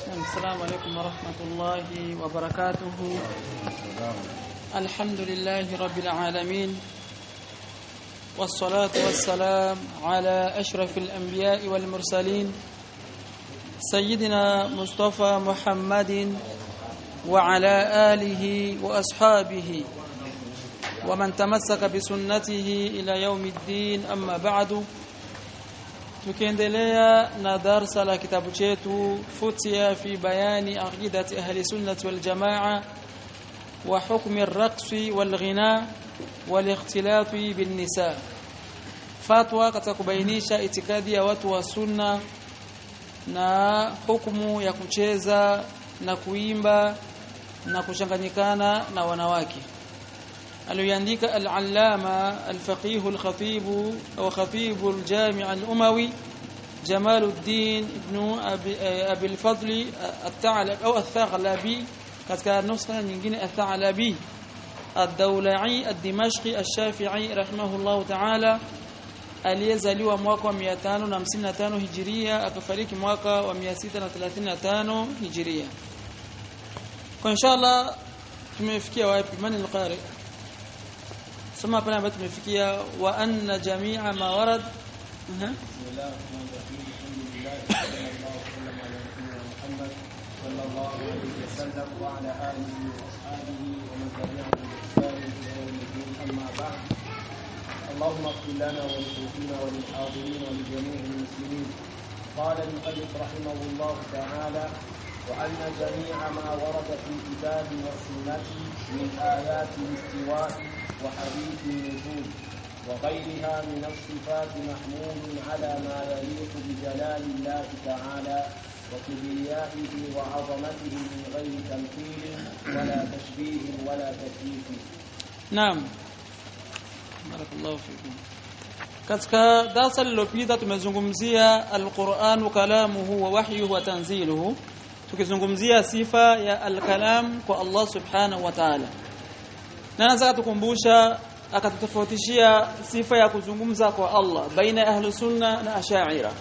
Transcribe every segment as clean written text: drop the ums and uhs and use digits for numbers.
السلام عليكم ورحمة الله وبركاته. الحمد لله رب العالمين، والصلاة والسلام على أشرف الأنبياء والمرسلين سيدنا مصطفى محمد وعلى آله وأصحابه ومن تمسك بسنته إلى يوم الدين. أما بعد، tukiendelea na darsa la kitabu chetu futia fi bayani aqidati ahli sunnati wal jamaa wa hukmi ar-raqsi wal ghina wal ikhtilati bin nisa, fatwa katika kubainisha itikadi ya watu wa sunna na hukumu ya kucheza na kuimba na kuchanganyikana na wanawake. aliandika al-allama al-faqih al-khatib au khatib al-jami' al-umawi Jamaluddin ibn Abi al-Fadl al-Tha'labi au al-Thaghlabi, katika nuskha nyingine al-Tha'labi ad-Dawla'i ad-Dimashqi al-Shafi'i rahimahullah ta'ala, aliyezaliwa mwaka wa 555 Hijria akafariki mwaka wa 635 Hijria. Kwa inshallah tumefikia wapi? Man al-qari sema pale ambapo tumefikia wa anna jami'a ma warad. وعلى آله وأصحابه ومن تبعهم بإحسان إلى يوم الدين. أما بعد، اللهم اغفر لنا ولشيخنا وللحاضرين ولجميع المسلمين. قال المؤلف رحمه الله تعالى: وأن جميع ما ورد في الكتاب والسنة من آيات الاستواء وحديث النزول وغيرها من الصفات محمول على ما يليق بجلال الله تعالى وكبريائه وعظمته من غير تمثيل ولا تشبيه ولا تكييف. Naam, barakallahu fikum. Katika darasa lililopita tumezungumzia al-Qur'anu kalamuhu wa wahyuhu wa tanziluhu, tukizungumzia sifa ya al-kalam kwa Allah subhanahu wa ta'ala. Na nataka tukumbusha akatutofautishia sifa ya kuzungumza kwa Allah baina ahli sunna na ash'ira.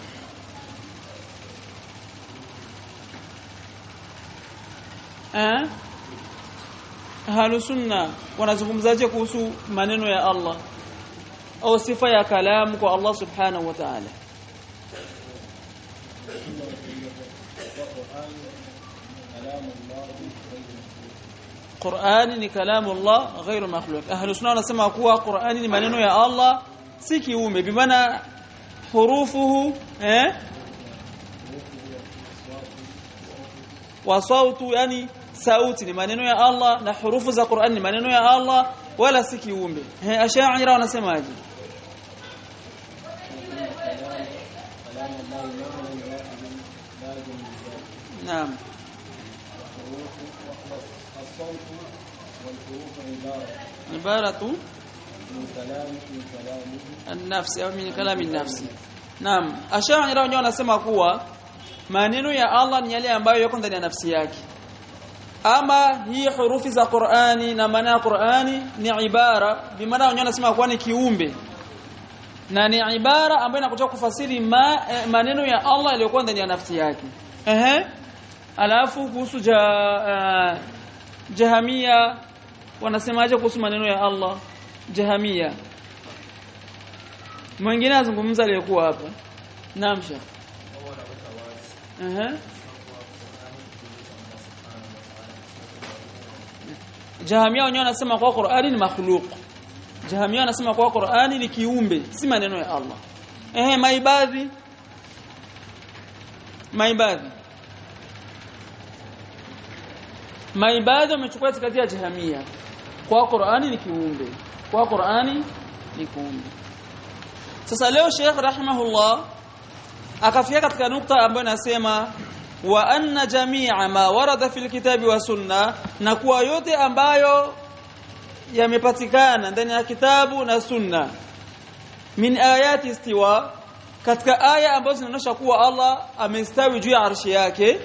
Ahlu sunna wanazungumzaje kuhusu maneno ya Allah au sifa ya kalamu kwa Allah subhanahu wa ta'ala? Qur'ani ni kalamu Allah ghairu makhluq. Ahlu sunna wanasema kuwa Qur'ani ni maneno ya Allah, si kiumbe, bi maana hurufuhu wa sautu, yani sauti ni maneno ya Allah na hurufu za Qur'an ni maneno ya Allah, wala si kiumbe. Ash'ari wanasemaje? Naam, ibaratu an-nafsi au min kalami an-nafsi. Naam, ash'ari wenyewe wanasema kuwa maneno ya Allah ni yale ambayo yako ndani ya nafsi yake. Ama hii hurufi za Qur'ani na maana ya Qur'ani ni ibara, bi maana wenyewe wanasema kuwa ni kiumbe na ni ibara ambayo inakuja kufasiri maneno ya Allah yaliyokuwa ndani ya nafsi yake. Alafu kuhusu Jahamia wanasemaje kuhusu maneno ya Allah? Jahamia mwingine azungumza aliyekuwa hapa. Naam Sheikh. Jahamia wenyewe wanasema kwa Qur'ani ni makhluq. Jahamia wanasema kwa Qur'ani ni kiumbe, si maneno ya Allah. Maibadhi wamechukua itikadi ya Jahamia kwa Qur'ani ni kiumbe, kwa Qur'ani ni kiumbe. Sasa leo Sheikh rahimahullah akafika katika nukta ambayo nasema wa anna jami'a ma warada fil kitabi wa sunna, na kuwa yote ambayo yamepatikana ndani ya kitabu na sunna min ayati istiwa, katika aya ambazo zinaonyesha kuwa Allah amestawi juu ya arshi yake,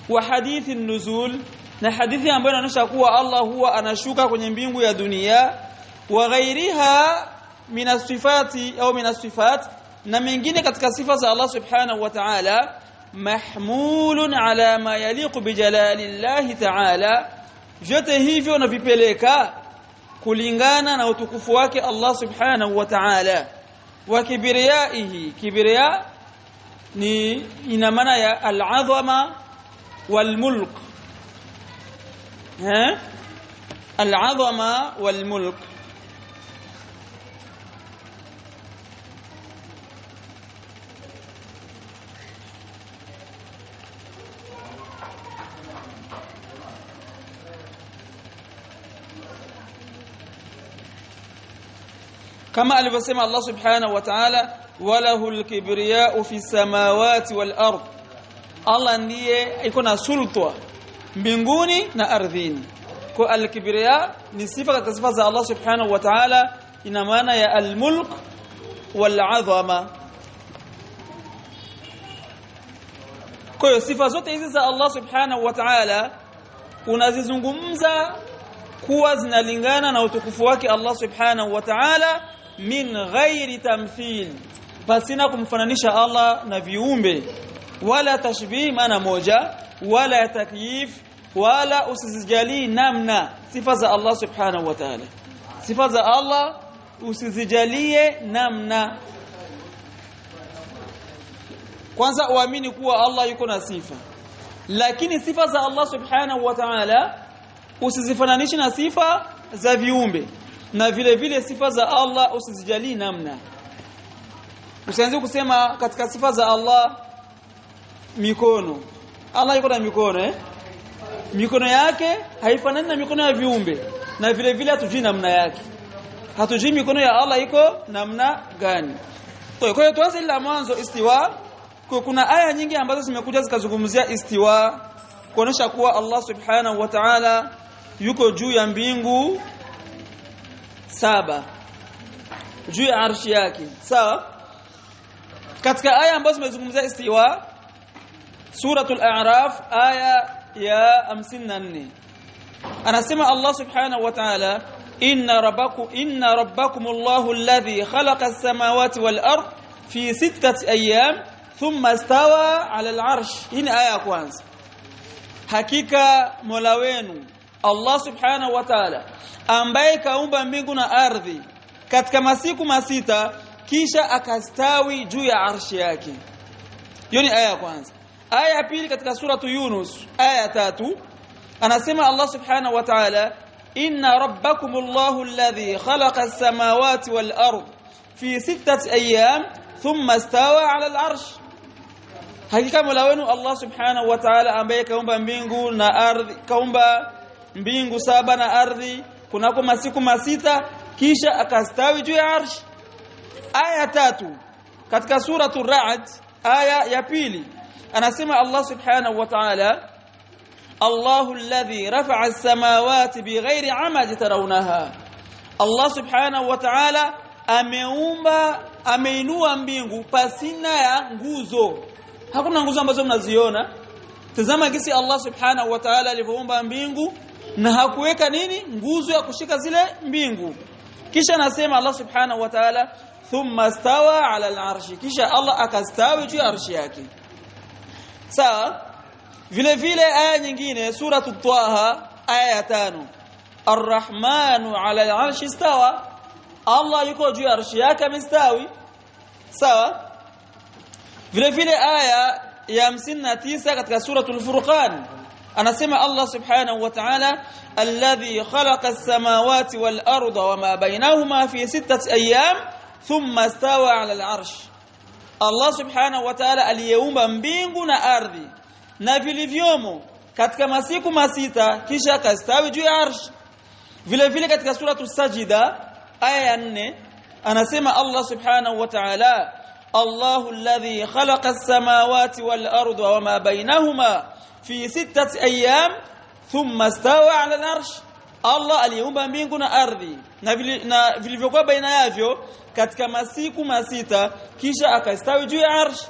wa hadithi nuzul, na hadithi ambayo inaonyesha kuwa Allah huwa anashuka kwenye mbingu ya dunia, wa ghairiha min as-sifati au min as-sifat, na mengine katika sifa za Allah subhanahu wa ta'ala, mahmulun ala ma yaliqu bi jalalillahi ta'ala, vyote hivyo navipeleka kulingana na utukufu wake Allah subhanahu wa ta'ala. Wa kibriyaihi, kibriya ni ina maana ya al-'azama wal mulk, al-'azama wal mulk. kama alivyosema Allah subhanahu wa ta'ala, walahul kibriya'u fi samawati wal ard, Allah ndiye iko na sulta mbinguni na ardhini. Kwa al-kibriya ni sifa katika sifa za Allah subhanahu wa ta'ala, ina maana ya al-mulk wal 'azama. Kwa hiyo sifa zote hizi za Allah subhanahu wa ta'ala unazizungumza kuwa zinalingana na utukufu wake Allah subhanahu wa ta'ala, min ghairi tamthil, pasina kumfananisha Allah na viumbe, wala tashbih maana moja, wala takyif, wala usizijali namna. Sifa za Allah subhanahu wa ta'ala, sifa za Allah usizijalie namna. Kwanza uamini kuwa Allah yuko na sifa, lakini sifa za Allah subhanahu wa ta'ala usizifananishe na sifa za viumbe, na vile vile sifa za Allah usizijali namna. Usianze kusema katika sifa za Allah mikono. Allah yuko na mikono, mikono yake haifanani na mikono ya viumbe, na vile vile hatujui namna yake, hatujui mikono ya Allah iko namna gani. Kwa hiyo tuanze ile mwanzo, istiwa. Kuna aya nyingi ambazo zimekuja zikazungumzia istiwa, kuonesha kuwa Allah subhanahu wa ta'ala yuko juu ya mbingu 7, juu ya arshi yake. Sawa? Katika aya ambazo zimezungumzia istiwa, suratul a'raf aya ya 54, anasema Allah subhanahu wa ta'ala, inna rabbakumullahu alladhi khalaqa as-samawati wal ard fi 6 ayyam thumma istawa 'ala al-'arsh. Hii ni aya ya kwanza. Hakika Mola wenu Allah subhanahu wa ta'ala ambaye kaumba mbingu na ardhi katika masiku 6 kisha akastawi juu ya arshi yake. Hiyo ni aya ya kwanza. Aya ya pili katika suratu Yunus aya ya 3 anasema Allah subhanahu wa ta'ala, inna rabbakumullahu alladhi khalaqa as-samawati wal ard fi 6 ayyam thumma istawa 'ala al-'arsh. Hakika Mola wenu Allah subhanahu wa ta'ala ambaye kaumba mbingu na ardhi, kaumba mbingu 7 na ardhi kunako masiku 6 kisha akastawi juu ya arsh. Aya ya 3 katika suratul Ra'd aya ya pili anasema Allah subhanahu wa ta'ala, Allahu alladhi rafa'a as-samawati bighairi 'amad tarawnaha. Allah subhanahu wa ta'ala ameinua mbingu pasina ya nguzo. Hakuna nguzo ambazo mnaziona. Tazama jinsi Allah subhanahu wa ta'ala alivyoumba mbingu na hakuweka nini, nguzo ya kushika zile mbingu. Kisha anasema Allah subhanahu wa ta'ala, thumma stawa 'ala al-'arshi, kisha Allah akastawi juu ya arshi yake. Sawa? Vile vile aya nyingine suratu Taha aya ya 5, Ar-Rahmanu 'ala al-'arshi istawa. Allah yuko juu ya arshi yake amestawi. Sawa? Vile vile aya ya 59 katika suratul Furqan anasema Allah subhanahu wa ta'ala, alladhi khalaqa as-samawati wal arda wama bainahuma fi 6 ayyam thumma istawa 'ala al-'arsh. Allah subhanahu wa ta'ala aliyeumba mbingu na ardhi na vilivyomo katika masiku 6 kisha akastawi juu ya arsh. Vile vile katika suratul Sajida aya ya 4 anasema Allah subhanahu wa ta'ala, Allahu alladhi khalaqa as-samawati wal arda wama bainahuma fi 6 ayyam thumma istawa 'ala al-'arsh. Allah aliumba mbingu na ardhi na vilivyokuwa baina yavyo katika masiku 6 kisha akastawi juu ya arsh.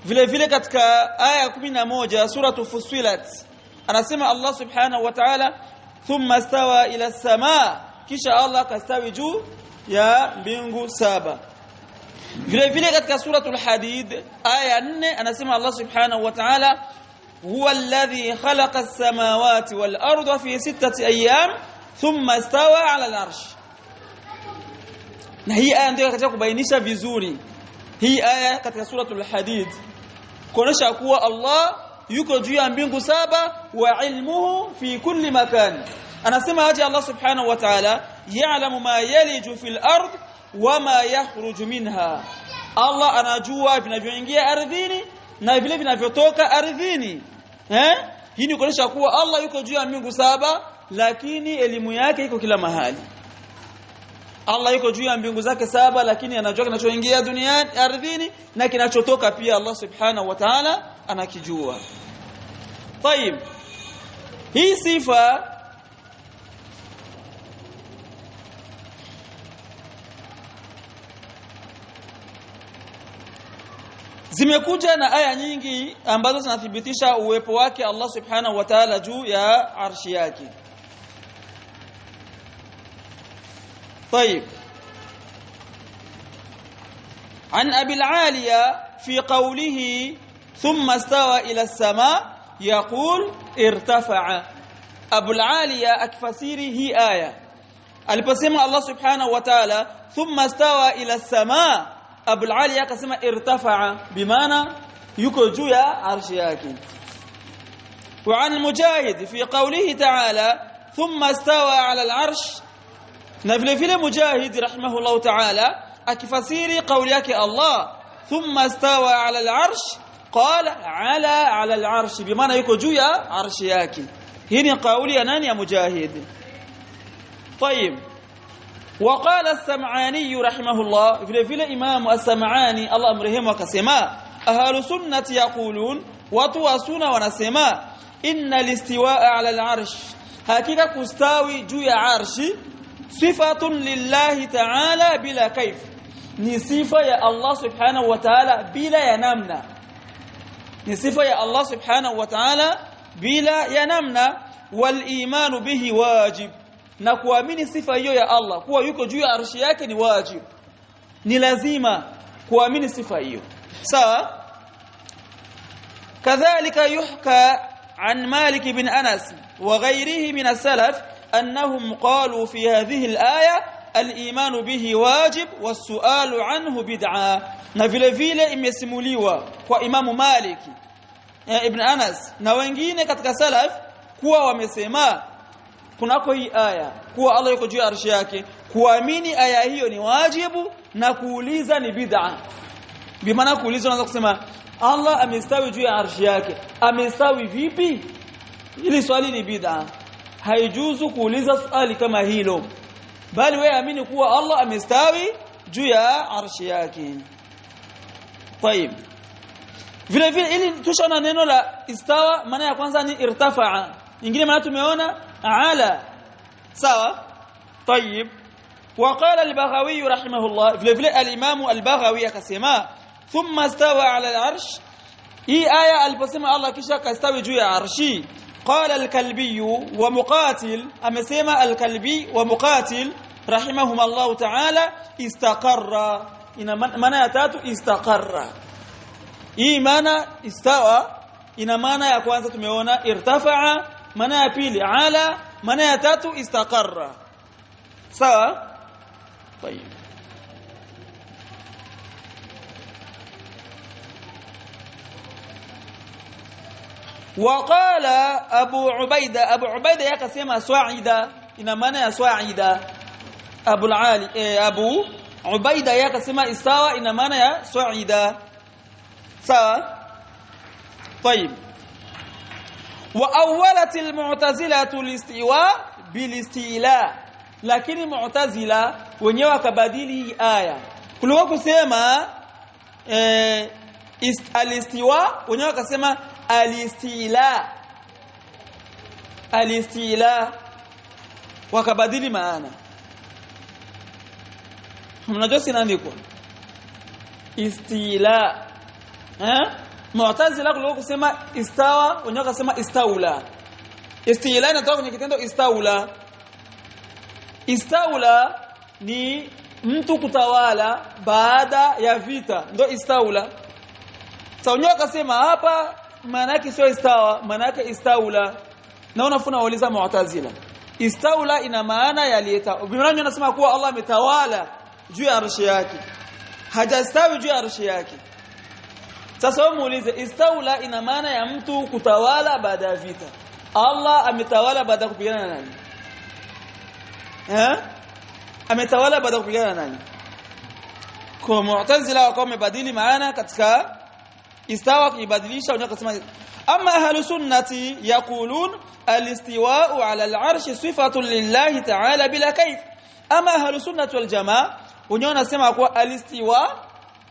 Vile vile katika aya 11 suratu Fussilat anasema Allah subhanahu wa ta'ala, thumma istawa ila as-samaa, kisha Allah akastawi juu ya mbingu 7. vile vile katika suratul Hadid aya 4 anasema Allah subhanahu wa ta'ala huwa alladhi khalaqa as-samawati wal arda fi 6 ayyam thumma istawa 'ala al-'arsh. Na hii aya ndio katika kubainisha vizuri hii aya katika suratul Hadid kuonesha kuwa Allah yuko juu ya mbingu 7 wa ilmuhu fi kulli makan. Anasema aje Allah subhanahu wa ta'ala ya'lamu ma yaliju fil ard wama yakhruju minha. Allah anajua vinavyoingia ardhini na vile vinavyotoka ardhini. Hii ni kuonesha kuwa Allah yuko juu ya mbingu 7 lakini elimu yake iko kila mahali. Allah yuko juu ya mbingu zake 7 lakini anajua kinachoingia duniani ardhini na kinachotoka pia Allah subhanahu wa ta'ala anakijua. Tayib. Hii sifa zimekuja na aya nyingi ambazo zinathibitisha uwepo wake Allah subhanahu wa ta'ala juu ya arshi yake. طيب عن أبي العالية في قوله ثم استوى إلى السماء يقول ارتفع. أبو العالية أكفسيري هي آية البسمة الله سبحانه وتعالى ثم استوى إلى السماء. أبو العالية كسمة ارتفع بمعنى يكجو يا عرشياك. وعن المجاهد في قوله تعالى ثم استوى على العرش. na vile vile Mujahid rahimahullah ta'ala akifasiri kauli yake Allah thumma stawa ala al-arsh qala ala al-arsh bimaana yuko juu ya arshi yake. Hii ni kauli ya nani? Ya Mujahid. طيب وقال السمعاني رحمه الله vile vile Imam as-Sam'ani Allah amrehemu akasema ahlu sunnati yaqulun watu wa sunna wanasema inna al-istiwaa ala al-arsh hakika kustawi juu ya arshi sifatun lillahi ta'ala bila kaif, ni sifa ya Allah subhanahu wa ta'ala bila ya namna. Ni sifa ya Allah subhanahu wa ta'ala bila ya namna. Wal imanu bihi wajib, na kuamini sifa hiyo ya Allah kuwa yuko juu ya arshi yake ni wajib, ni lazima kuamini sifa hiyo. Sawa. Kadhalika yuhka an Malik bin Anas wa ghayrihi min as-salaf أنهم قالوا في هذه الآية الإيمان به واجب والسؤال عنه بدعة. na vile vile imesimuliwa kwa Imam Malik ibn Anas na wengine katika salaf kuwa wamesema kunako hii aya kuwa Allah yuko juu ya arshi yake, kuamini aya hiyo ni wajibu na kuuliza ni bid'a. Bimaana kuuliza unaweza kusema Allah amestawi juu ya arshi yake, amestawi vipi? Hili swali ni bid'a. Haijuzu kuuliza swali kama hilo, bali wewe amini kuwa Allah amestawi juu ya arshi yake. طيب vile vile ili tushona neno la istawa maana ya kwanza ni irtafa'a, nyingine maana tumeona ala. sawa. طيب وقال البغوي رحمه الله vile vile al-Imam al-Baghawi akasema thumma istawa ala al-arsh. hii aya aliposema Allah kisha kastawi juu ya arshi قال الكلبي ومقاتل امسما الكلبي ومقاتل رحمهم الله تعالى استقر. ina maana ya tatu istaqarra. hii maana istawa ina maana ya kwanza tumeona irtafa'a, maana ya pili ala, maana ya tatu istaqarra. sawa. طيب وقال أبو عبيدة يكسم صاعدا ina maana ya swa'ida. Abu Ubaida yakasema istawa ina maana ya swa'ida. sawa. طيب واولت المعتزله الاستواء بالاستيلاء, lakini mu'tazila wenyewe wakabadili aya kuliko kusema alistiwa, wenyewe wakasema alistila, wakabadili maana. mnajua sinaandikwa istila Mu'tazila kuliko kusema istawa, wenyewe wakasema istaula. Istila inatoka kwenye kitendo istaula. Istaula ni mtu kutawala baada ya vita ndo istaula. Saunyo akasema hapa maana yake sio istawa, maana yake istaula. Naona funa wauliza Mu'tazila. Istaula ina maana yaliyeta. Bimrani anasema kuwa Allah ametawala juu ya arshi yake. Hajastawi juu ya arshi yake. Sasa wewe muulize istaula ina maana ya mtu kutawala baada ya vita. Allah ametawala baada ya kupigana na nani? Ametawala baada ya kupigana na nani? Kwa Mu'tazila wakawa wamebadili maana katika istawa, kuibadilisha wanasema amma ahlu sunnati yaqulun al-istiwa'u 'ala al-'arshi sifatun lillahi ta'ala bila kayf. Amma ahlu sunnati wal jamaa wanasema kwa al-istiwa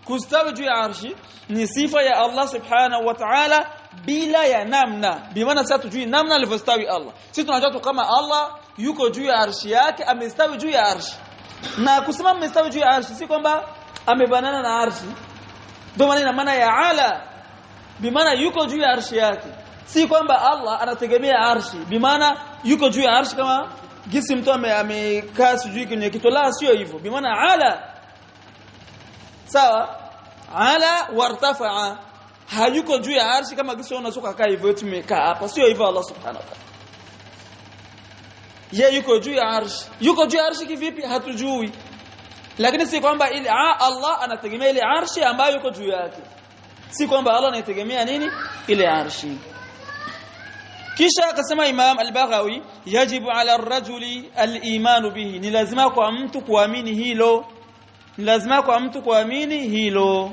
kustawi juu ya arshi ni sifa ya Allah subhanahu wa ta'ala bila ya namna. Bimaana sasa tujui namna alivyostawi Allah. Sisi tunajua tu kama Allah yuko juu ya arshi yake, amestawi juu ya arshi. Na kusema amestawi juu ya arshi si kwamba amebanana na arshi. Ndio maana ina maana ya ala. Bimaana yuko juu ya arshi yake. Si kwamba Allah anategemea arshi. Bimaana yuko juu ya arshi kama gisi mtu amekaa sijui kwenye kitu, la sio hivyo. Bimaana ala. Sawa? Ala wartafa'a. Hayuko juu ya arshi kama gisi unasuka kaa hivyo tumekaa hapa. Sio hivyo Allah subhanahu wa ta'ala. Yeye yuko juu ya arshi. Yuko juu ya arshi kivipi? Hatujui. Lakini si kwamba ile Allah anategemea ile arshi ambayo yuko juu yake. Si kwamba Allah anategemea nini? Ile arshi. Kisha akasema Imam Al-Baghawi, yajibu ala ar-rajuli al-iman bihi. Ni lazima kwa mtu kuamini hilo. Ni lazima kwa mtu kuamini hilo.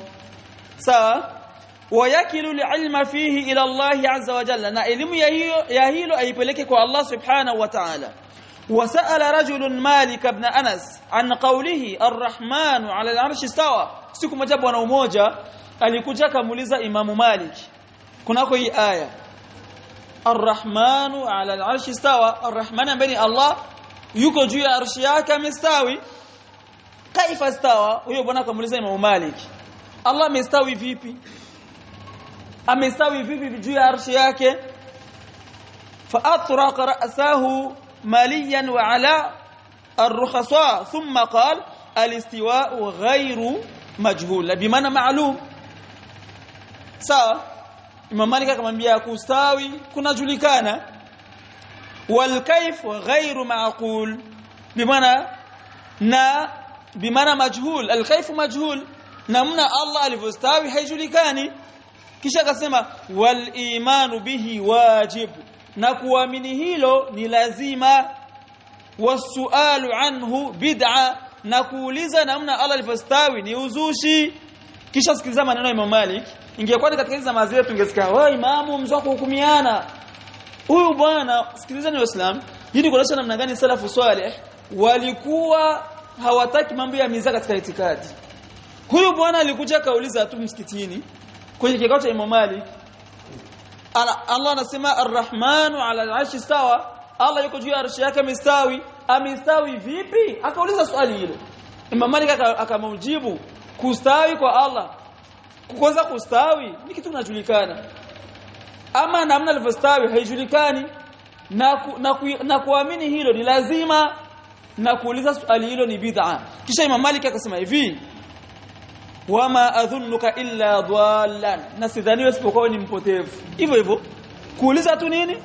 Sawa? Wayakilu al-ilma fihi ila Allah azza wa jalla. Na elimu ya hilo aipeleke kwa Allah subhanahu wa ta'ala. وسأل رجل مالك بن أنس عن قوله الرحمن على العرش استوى. siku moja bwana mmoja alikuja kamuuliza Imam Malik kunako hii aya الرحمن على العرش استوى. الرحمن ambaye Allah yuko juu ya arshi yake amestawi. Kaifa istawa? Huyo bwana kamuuliza Imam Malik, Allah amestawi vipi? Amestawi vipi juu ya arshi yake? Fa atraqa ra'sahu ماليا وعلى الرخصاء ثم قال الاستواء غير مجهول بمعنى معلوم. sawa. Imam Malik akamwambia kustawi kunajulikana, wal kayf ghairu ma'qul bimaana majhul. Al kayf majhul, namna Allah alivyostawi haijulikani. Kisha akasema wal imanu bihi wajib, na kuamini hilo ni lazima. Wasualu anhu bid'a, na kuuliza namna Allah alivyostawi ni uzushi. Kisha sikiliza maneno ya Imam Malik. Ingekuwa katika hizo zama zetu ungesikia wewe imamu mzao kuhukumiana huyu bwana. Sikilizeni Waislamu, hii ni kuonyesha namna gani salafu salih walikuwa hawataki mambo ya miza katika itikadi. Huyu bwana alikuja kauliza tu msikitini kwenye kikao cha Imam Malik, Allah anasema Ar-Rahmanu 'ala al-'arshi istawa. Allah yuko juu ya arshi yake amestawi. Amestawi vipi? Akauliza swali hilo. Imam Malik akamjibu kustawi kwa Allah, kuanza kustawi ni kitu kinajulikana, ama namna alivyostawi haijulikani. Na kuamini hilo ni lazima, na kuuliza swali hilo ni bid'a. Kisha Imam Malik akasema hivi, wama adhunnuka illa dhallan, na sidhani isipokuwa ni mpotevu. Hivyo hivyo kuuliza tu nini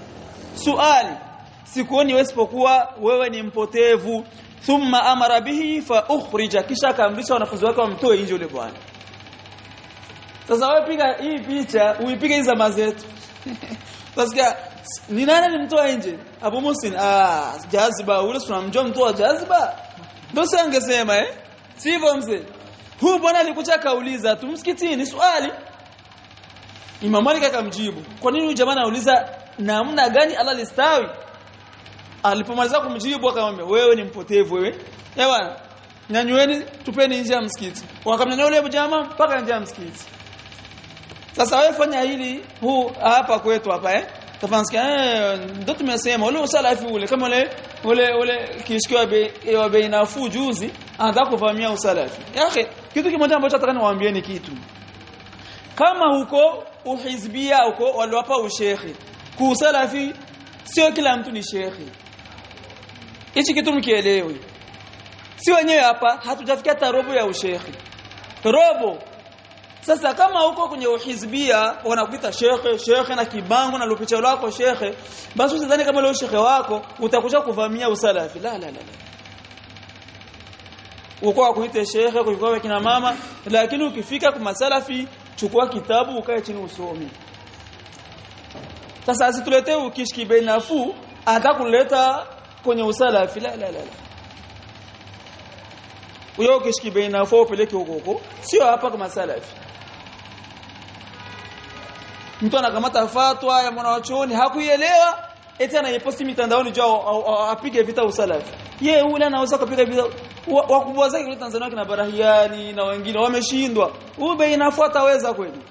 swali, sikuoni isipokuwa wewe ni mpotevu. Thumma amara bihi fa ukhrija, kisha akaamrisha wanafunzi wake wamtoe nje yule bwana. Sasa wewe piga hii picha, uipige hizo zama zetu. Sasa ni nani nimtoa nje? Abu Musin, jaziba ule tunamjua mtoa jaziba. Ndio sasa angesema sivyo mzee. Huyu bwana alikuja kauliza tu msikitini swali. Imam Malik akamjibu, kwa nini huyu jamaa anauliza namna gani Allah listawi? Alipomaliza kumjibu akamwambia, wewe ni mpotevu wewe. Bwana, nyanyueni tupeni nje ya msikiti. Wakamnyanyua yule jamaa mpaka nje ya msikiti. Sasa wewe fanya hili hapa kwetu hapa tafansikia ndio tumesema ule usalafi ule kama ule kishikwa wa bei nafuu juzi anataka kuvamia usalafi. Yake kitu kimoja ambacho nataka niwaambieni kitu. Kama huko uhizbia huko waliwapa ushekhi, kusalafi sio kila mtu ni shekhi. Hichi kitu mkielewe. si wenyewe hapa hatujafikia hata robo ya ushekhi. Robo. Sasa kama huko kwenye uhizbia wanakuita shekhe na kibango na lupicha lako shekhe, basi usidhani kama leo shekhe wako utakuja kuvamia usalafi. La. Uko kuita shekhe kwa kina mama, lakini ukifika kwa masalafi chukua kitabu ukae chini usome. Sasa asituletee ukishki bei nafuu atakuleta kwenye usalafi. La. Uyo ukishki bei nafuu upeleke huko. Sio hapa kwa masalafi. Mtu anakamata fatwa ya mwanachuoni hakuielewa eti anaiposti mitandaoni jao apige vita usalafi. Yeye ule anaweza kupiga vita wakubwa zake kule Tanzania kina Barahiani na wengine wameshindwa. Ube inafuata weza kweli.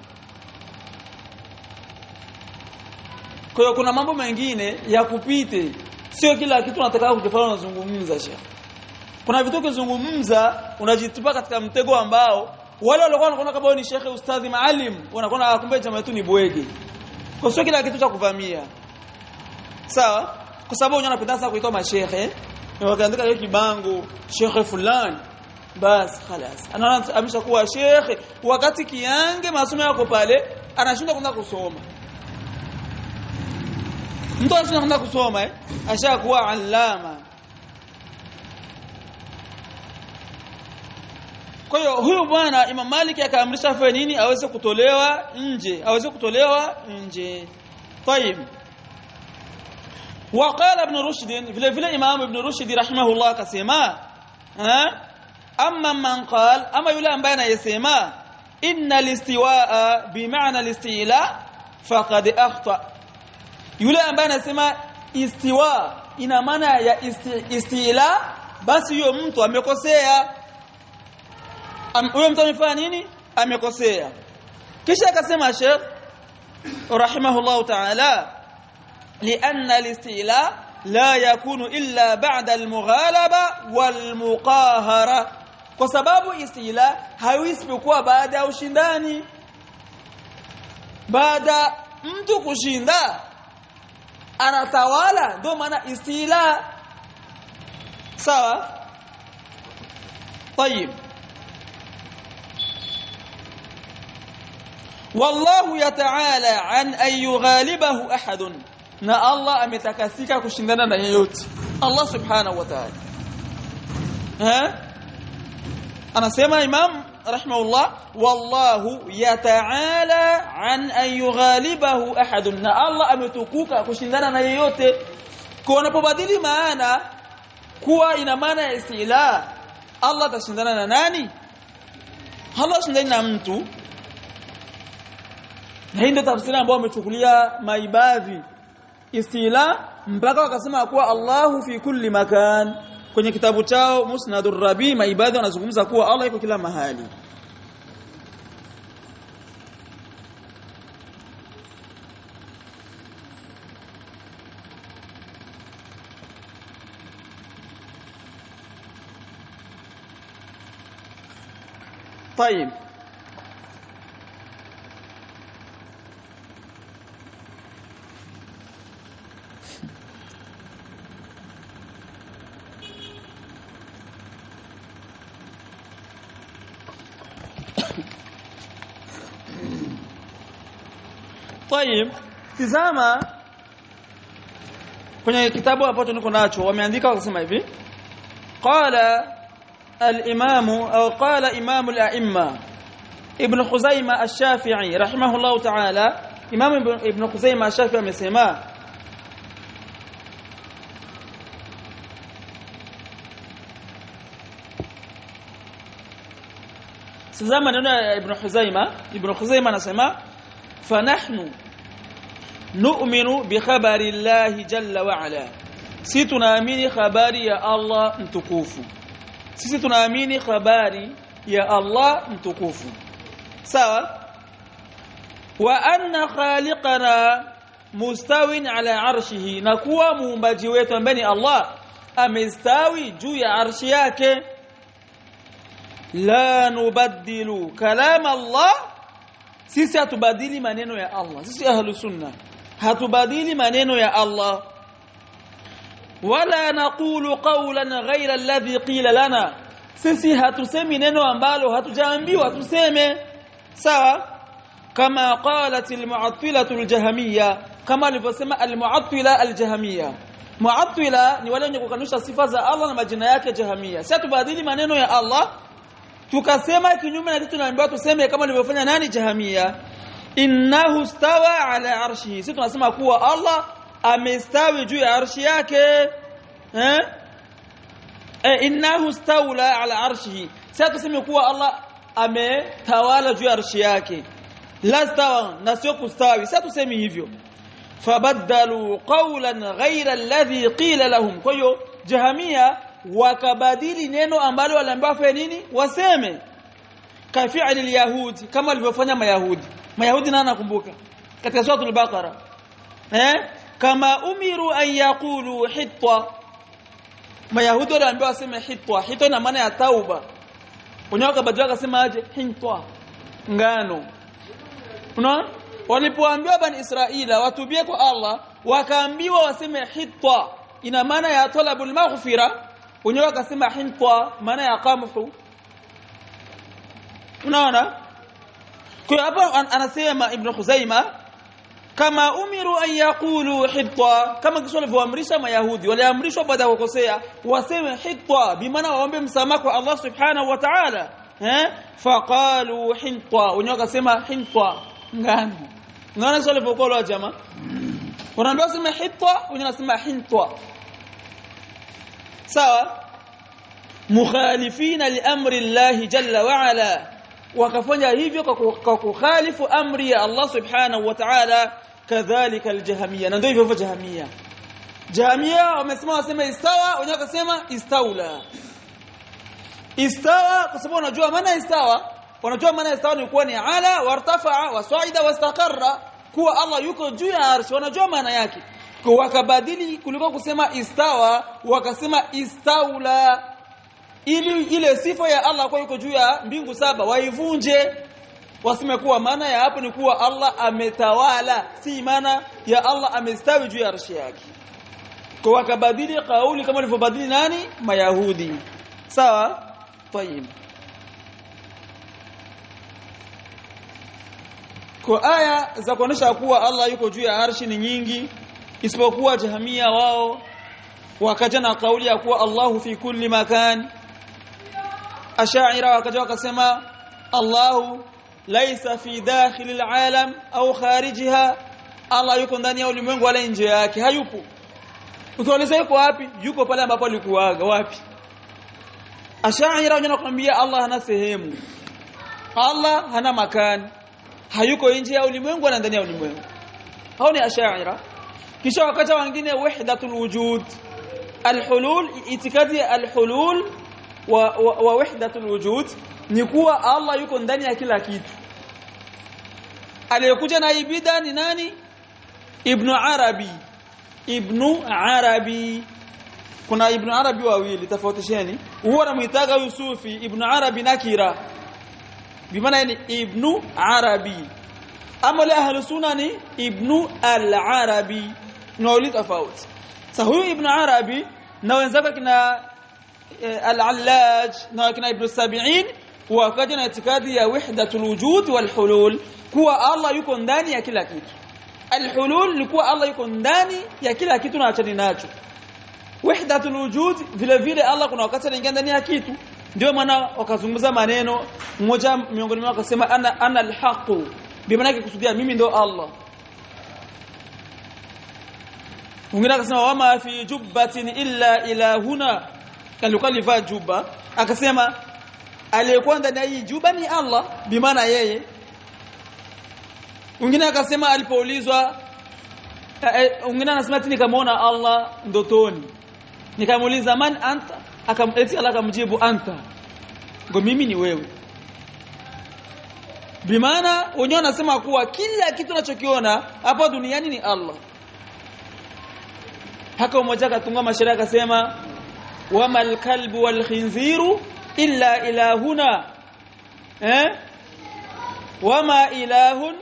Kwa hiyo kuna mambo mengine ya kupite. Sio kila kitu unataka kukifanya unazungumza sheikh. Kuna vitu ukizungumza unajitupa katika mtego ambao wale walikuwa wanaona kama ni shekhe ustadhi maalim wanaona kumbe jamaa yetu ni bwege. Kwa sio kila kitu cha kuvamia. Sawa? Kwa sababu unapenda sana kuitwa mashehe, wakaandika hiyo kibango shekhe fulani. Bas خلاص. Anaona ameshakuwa shekhe wakati kiange masomo yako pale anashinda kwenda kusoma. Mtu anashinda kwenda kusoma ashakuwa alama. Kwa hiyo huyu bwana Imam Malik akaamrisha afanye nini? Aweze kutolewa nje. طيب. وقال ابن رشد vile Imam Ibn Rushd rahimahullah akasema amma man qala ama yule ambaye anayesema inna listiwaa bimaana listila faqad akhta. Yule ambaye anasema istiwa ina maana ya istila, basi huyo mtu amekosea. Huyo mtu amefanya nini? Amekosea. Kisha akasema Sheikh rahimahullah ta'ala lianna al-istila la yakunu illa ba'da al-mughalaba wal-muqahara, kwa sababu istila haiwisipokuwa baada ya ushindani. Baada mtu kushinda anatawala, ndio maana istila. Sawa? طيب. والله يتعالى عن أن يغالبه أحد. na Allah ametakasika kushindana na yeyote. Allah subhanahu wa ta'ala anasema Imam rahimahullah wallahu yata'ala an an yughalibahu ahad. na Allah ametukuka kushindana na yeyote. Kwa unapobadili maana kuwa ina maana ya istila, Allah atashindana na nani? Allah shindana na mtu. Na hii ndio tafsiri ambayo wamechukulia maibadhi istila, mpaka wakasema kuwa Allahu fi kulli makan. Kwenye kitabu chao Musnadur Rabi maibadhi wanazungumza kuwa Allah yuko kila mahali. طيب. طيب. tizama kwenye kitabu hapo tuko nacho wameandika wakasema hivi qala al-imam au qala imam al-a'imma ibn Khuzaimah ash-Shafi'i rahimahullah ta'ala. Imam ibn Khuzaimah ash-Shafi'i amesema tizama neno ya ibn Khuzaimah anasema fanahnu nu'minu bi khabari Allah jalla wa ala. Sisi tunaamini habari ya Allah mtukufu. Sisi tunaamini habari ya Allah mtukufu. Sawa? Wa anna khaliqana mustawin ala arshihi, na kuwa muumbaji wetu ambaye ni Allah amestawi juu ya arshi yake. La nubaddilu kalam Allah, sisi hatubadili maneno ya Allah. Sisi ahlus sunna hatubadili maneno ya Allah. Wala naqulu qawlan ghayra alladhi qila lana, sisi hatusemi neno ambalo hatujaambiwa tuseme. Sawa? Kama qalat al-mu'attila al-jahmiyya, kama alivyosema al-mu'attila al-jahmiyya. Mu'attila ni wale wenye kukanusha sifa za Allah na majina yake jahmiyya. Sasa tubadili maneno ya Allah tukasema kinyume na kitu tunaambiwa tuseme kama alivyofanya nani jahmiyya. Innahu stawa ala arshihi, sisi tunasema kuwa Allah amestawi juu ya arshi yake. Innahu stawla ala arshihi, sisi tuseme kuwa Allah ametawala juu ya arshi yake. La stawa, na sio kustawi, sisi tuseme hivyo. Fabaddalu qawlan ghayra alladhi qila lahum, kwa hiyo jahmiyya wakabadili neno ambalo waliambiwa fanya nini waseme. Kafi'li al-yahudi, kama walivyofanya mayahudi na nakumbuka katika sura al-Baqara, kama umiru an yaqulu hitta, mayahudi waliambiwa waseme hitta na maana ya tauba, wenyewe wakabadilika wakasema aje hitta, ngano. Unaona, walipoambiwa bani Israila watubie kwa Allah wakaambiwa waseme hitta ina maana ya talabul maghfira, wenyewe wakasema hitta maana ya qamhu. Unaona, kwa hapa anasema Ibn Khuzaimah kama umiru an yaqulu hitta, kama kisha walivyoamrisha mayahudi waliamrishwa baada ya kukosea waseme hitta, bimaana waombe msamaha kwa Allah subhanahu wa ta'ala. Faqalu hitta, wenyewe wakasema hitta, ngano. Ngano sio walivyokuwa jamaa, wanaambiwa sema hitta, wenyewe wanasema hitta. Sawa? Mukhalifina li amri Allah jalla wa ala, wakafanya hivyo kwa kukhalifu amri ya Allah subhanahu wa ta'ala. Kadhalika al-jahmiyya, ndio hivyo jahmiyya wamesema istawa, wenyewe wakasema istaula. Istawa kwa sababu wanajua maana istawa, ni kuwa ni ala wartafa'a wasaida wastaqarra, kuwa Allah yuko juu ya arshi, wanajua maana yake. Kwa wakabadili kuliko kusema istawa wakasema istaula, ili ile sifa ya Allah kwa yuko juu ya mbingu saba waivunje, waseme kuwa maana ya hapo ni kuwa Allah ametawala, si maana ya Allah amestawi juu ya arshi yake. Kwa wakabadili kauli kama walivyobadili nani mayahudi. Sawa? Tayeb. Kwa aya za kuonesha kuwa Allah yuko juu ya arshi ni nyingi, isipokuwa jahmiyya wao wakaja na kauli ya kuwa Allahu fi kulli makan. Ash'ira wakaja wakasema Allahu laysa fi dakhil al-alam au kharijiha, Allah yuko ndani ya ulimwengu wala nje yake, hayupo. Ukiuliza yuko wapi? Yuko pale ambapo alikuwaga. Wapi? Ash'ira wanakuambia Allah hana sehemu, Allah hana makan, hayuko nje ya ulimwengu wala ndani ya ulimwengu. Hao ni Ash'ira. Kisha wakaja wengine wahdatul wujud, al-hulul, itikadi al-hulul wa wahdatul wujud ni kuwa Allah yuko ndani ya kila kitu. Aliyekuja na ibada ni nani? Ibn Arabi. Kuna Ibn Arabi wawili, tofautisheni. Huwa anamuitaga Yusufi Ibn Arabi nakira, bimaana ni Ibn Arabi. Ama la ahlu sunna ni Ibn al-Arabi, ni tofauti. Sasa huyu Ibn Arabi na wenzake kina al-Allaj na kina Ibn Sabi'in wakaja na itikadi ya wahdatul wujud wal hulul, kuwa Allah yuko ndani ya kila kitu. Al-hulul ni kuwa Allah yuko ndani ya kila kitu na achani nacho. Wahdatul wujud vile vile Allah kuna wakati anaingia ndani ya kitu. Ndio maana wakazungumza maneno mmoja miongoni mwao akasema ana al-haq, bimaana kusudia mimi ndo Allah. Mwingine akasema wama fi jubbatin illa ilahuna, kalikuwa livaa juba, akasema aliyekuwa ndani ya hii juba ni Allah, bimaana yeye. Mwingine akasema alipoulizwa, mwingine anasema nikamuona Allah ndotoni, nikamuuliza man anta, akameti Allah akamjibu anta, ngo mimi ni wewe. Bimaana wenyewe wanasema kuwa kila kitu tunachokiona hapa duniani ni Allah. Haka mmoja akatunga mashairi akasema wamal kalbu wal khinziru illa ilahuna, wama ilahun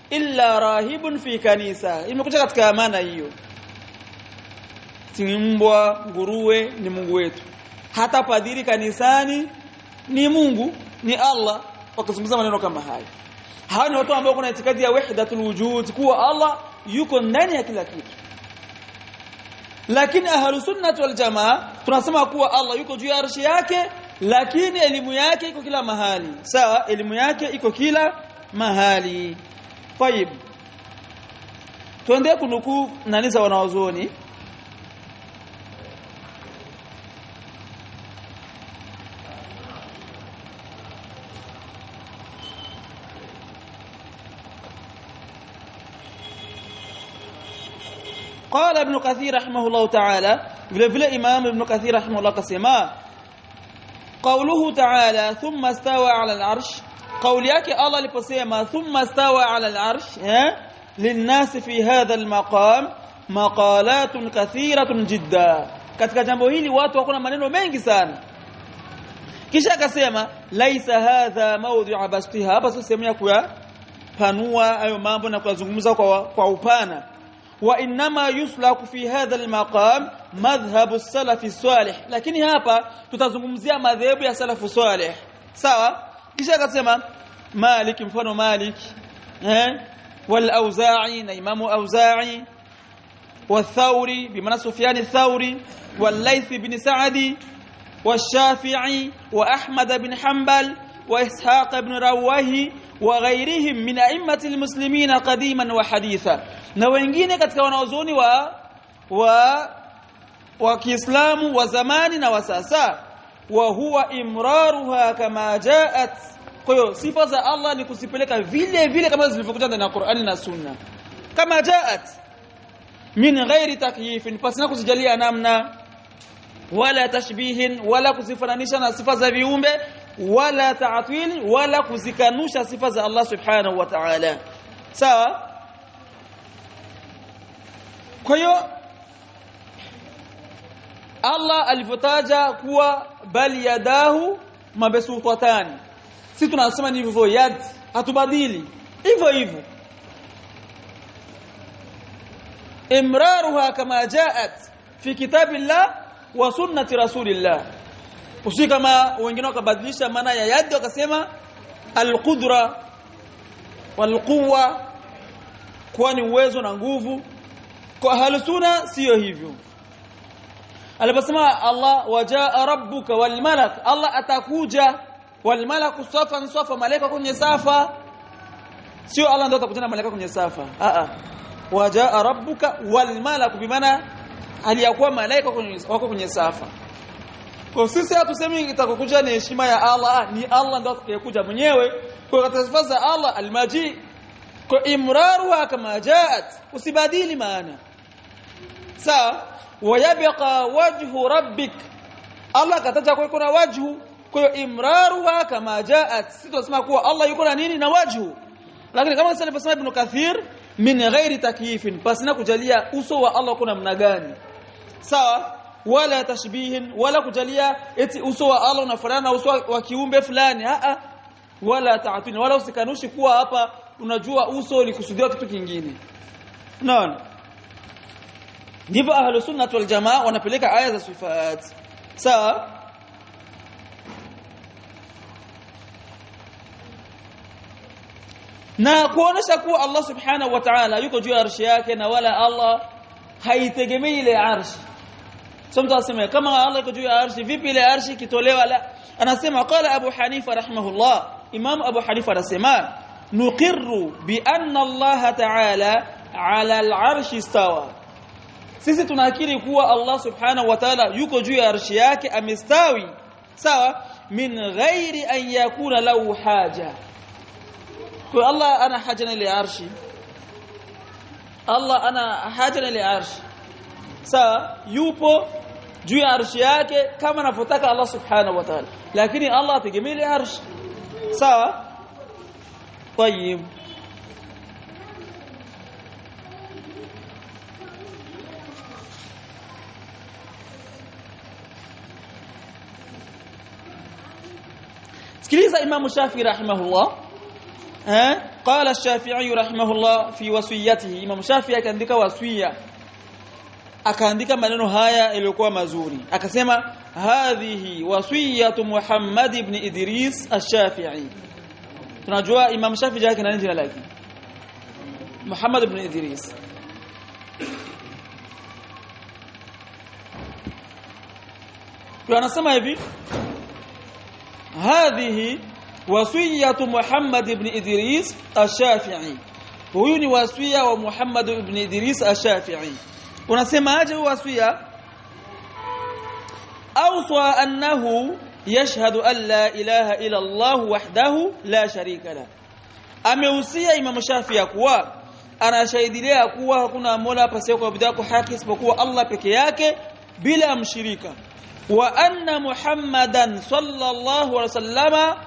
illa rahibun fi kanisa. Imekuja katika maana hiyo, mbwa nguruwe ni Mungu wetu, hata padiri kanisani ni Mungu, ni Allah, wakazungumza maneno kama haya. Hawa ni watu ambao kuna itikadi ya wahdatul wujud, kuwa Allah yuko ndani ya kila kitu. Lakini ahlus sunnah wal jamaa tunasema kuwa Allah yuko juu ya arshi yake, lakini elimu yake iko kila mahali. Sawa, elimu yake iko kila mahali. Tayib, tuende kunukuu nani za wanawazuoni. قال ابن كثير رحمه الله تعالى vile imam ibn kathir rahimahullah kasema قوله تعالى ثم استوى على العرش, قول yake Allah aliposema ثم استوى على العرش للناس في هذا المقام مقالات كثيرة جدا. katika jambo hili watu wako na maneno mengi sana. Kisha akasema laisa hadha mawdhi'a bastiha, hapa sio sehemu ya kuyapanua hayo mambo na kuyazungumza kwa upana. Wa inma yuslaku fi hadha almaqam madhhabu as-salaf as-salih, lakini hapa tutazungumzia madhehebu ya salafu salih. Sawa, kisha akasema Malik, mfano Malik wal Auza'i na Imamu Auza'i والثوري بمعنى سفيان الثوري والليث بن سعد والشافعي وأحمد بن حنبل وإسحاق بن رواه وغيرهم من أئمة المسلمين قديما وحديثا. na wengine katika wanaozoni wa Kiislamu wa zamani na wa sasa. wa huwa imraruha kama jaat, kwa hiyo sifa za Allah ni kusipeleka vile vile kama zilivyokuja ndani ya Qur'ani na Sunna, kama jaat min ghairi takyifin, pasina kuzijalia namna, wala tashbihin, wala kuzifananisha na sifa za viumbe, wala ta'til, wala kuzikanusha sifa za Allah subhanahu wa ta'ala. Sawa. Kwa hiyo Allah alivotaja kuwa bal yadahu mabsuutatan, sisi tunasema ni hivyo yad, hatubadili hivyo hivyo. imraruha kama jaat fi kitabillah wa sunnati rasulillah, usi kama wengine wakabadilisha maana ya yad wakasema alqudra walquwa, kwani uwezo na nguvu. Kwa ahlu sunna sio hivyo. Aliposema Allah wajaa rabbuka wal malak, Allah atakuja wal malaku safan safa, malaika kwenye safa, sio Allah ndio atakuja na malaika kwenye safa. Wajaa rabbuka wal malak, bimaana aliyakuwa malaika wako kwenye safa. Kwa sisi hatusemi itakokuja ni heshima ya Allah, ni Allah ndio atakayokuja mwenyewe. Kwa katika za Allah almaji, kwa imraruha kama jaat, usibadili maana. Sawa. Wayabqa wajhu rabbik, Allah kataja kwa kuna wajhu, kwa imraruha kama jaat, sisi tunasema kuwa Allah yuko na nini, na wajhu. Lakini kama alivyosema Ibn Kathir min ghairi takyifin, pasina kujalia uso wa Allah kuna namna gani. Sawa. Wala tashbihin, wala kujalia eti uso wa Allah unafanana na uso wa kiumbe fulani, wala ta'til, wala usikanushi kuwa hapa unajua uso ulikusudiwa kitu kingine. Naona ndivyo ahlus sunnah wal jamaa wanapeleka aya za sifat. Sawa. Na kuonesha kuwa Allah subhanahu wa ta'ala yuko juu ya arshi yake, na wala Allah haitegemei ile arshi. Mtu asema kama Allah yuko juu ya arshi, vipi ile arshi kitolewa? La, anasema qala Abu Hanifa rahimahullah, Imam Abu Hanifa anasema nuqirru bi anna Allah ta'ala ala al-arshi istawa, sisi tunakiri kuwa Allah subhanahu wa ta'ala yuko juu ya arshi yake, amestawi. Sawa. min ghairi an yakuna lahu haja, kwa Allah ana haja na ile arshi, Allah ana haja na ile arshi. Sawa, yupo juu ya arshi yake kama anavyotaka Allah subhanahu wa ta'ala, lakini Allah ategemea ile arshi. Sawa. Tayib, sikiliza Imam Shafi'i rahimahullah. Qala Shafi'i rahimahullah fi wasiyatihi, Imam Shafi'i akaandika wasiya, akaandika maneno haya yaliokuwa mazuri, akasema hadhihi wasiyatu Muhammad ibn Idris ash-Shafi'i. Tunajua Imam Shafi'i yake nani jina lake? Muhammad ibn Idris. Tunasema hivi, hadhihi wasiyatu Muhammad ibn Idris ash-Shafi'i. Huyu ni wasia wa Muhammad ibn Idris ash-Shafi'i. Unasema aje wasia? Awsa annahu yashhadu an la ilaha illa Allah wahdahu la sharika la. Ameusia Imam Shafi'i kuwa anashahidia kuwa hakuna mola pasiye kuabudiwa kwa haki isipokuwa Allah peke yake bila mshirika, wa anna Muhammadan sallallahu alaihi wasallama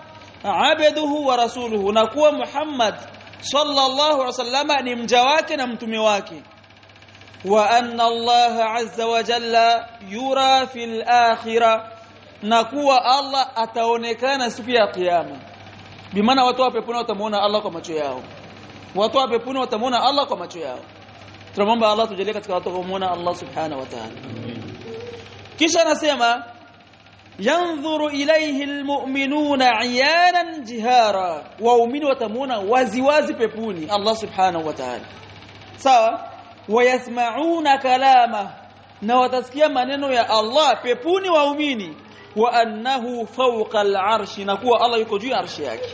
abduhu wa rasuluhu, na kuwa Muhammad sallallahu alaihi wasallama ni mja wake na mtume wake, wa anna Allah azza wa jalla yura fil akhirah, na kuwa Allah ataonekana siku ya kiyama. Bimaana watu wa peponi watamuona Allah kwa macho yao, watu wa peponi watamuona Allah kwa macho yao. Tunamwomba Allah tujalie katika watu kumuona Allah subhanahu wa ta'ala. Kisha anasema yanzuru ilayhi almu'minuna 'iyanan jihara, waumini watamuona waziwazi peponi Allah subhanahu wa ta'ala. Sawa? Wayasma'una kalama, na watasikia maneno ya Allah peponi waumini, wa annahu fawqa al-'arshi, na kuwa Allah yuko juu ya arshi yake.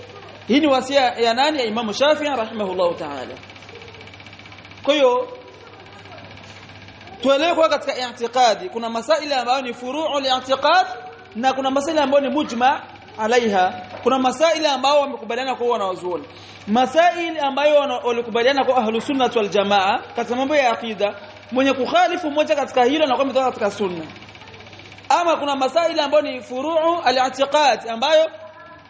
Hii ni wasia ya nani? Ya Imam Shafi'i rahimahullahu ta'ala. Kwa hiyo tuelewe kwa katika i'tiqadi kuna masaili ambayo ni furu'ul i'tiqad na kuna masaili ambayo ni mujma' alaiha. Kuna masaili ambayo wamekubaliana kwa wanawazuoni, masaili ambayo walikubaliana kwa ahlus sunnah wal jamaa katika mambo ya aqida. Mwenye kukhalifu mmoja katika hilo na kwa mtoka katika sunna. Ama kuna masaili ambayo ni furu'u al-i'tiqad ambayo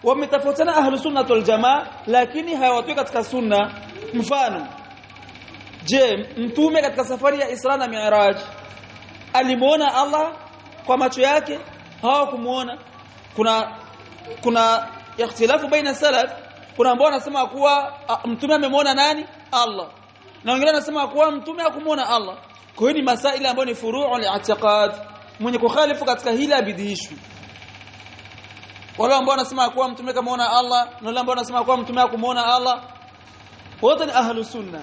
wametofautiana ahlus sunnah wal jamaa lakini hawatoi katika sunna. Mfano, je, mtume katika safari ya Isra na Mi'raj alimuona Allah kwa macho yake? Hawakumuona. Kuna ikhtilafu baina salaf. Kuna ambao wanasema kuwa mtume amemuona nani? Allah. Na wengine wanasema kuwa mtume hakumuona Allah. Kwa hiyo ni masaili ambayo ni furu'ul i'tiqad. Mwenye kukhalifu katika hili abidhishwi. Wale ambao wanasema kuwa mtume kamuona Allah na wale ambao wanasema kuwa mtume hakumuona Allah, wote ni ahlus sunna.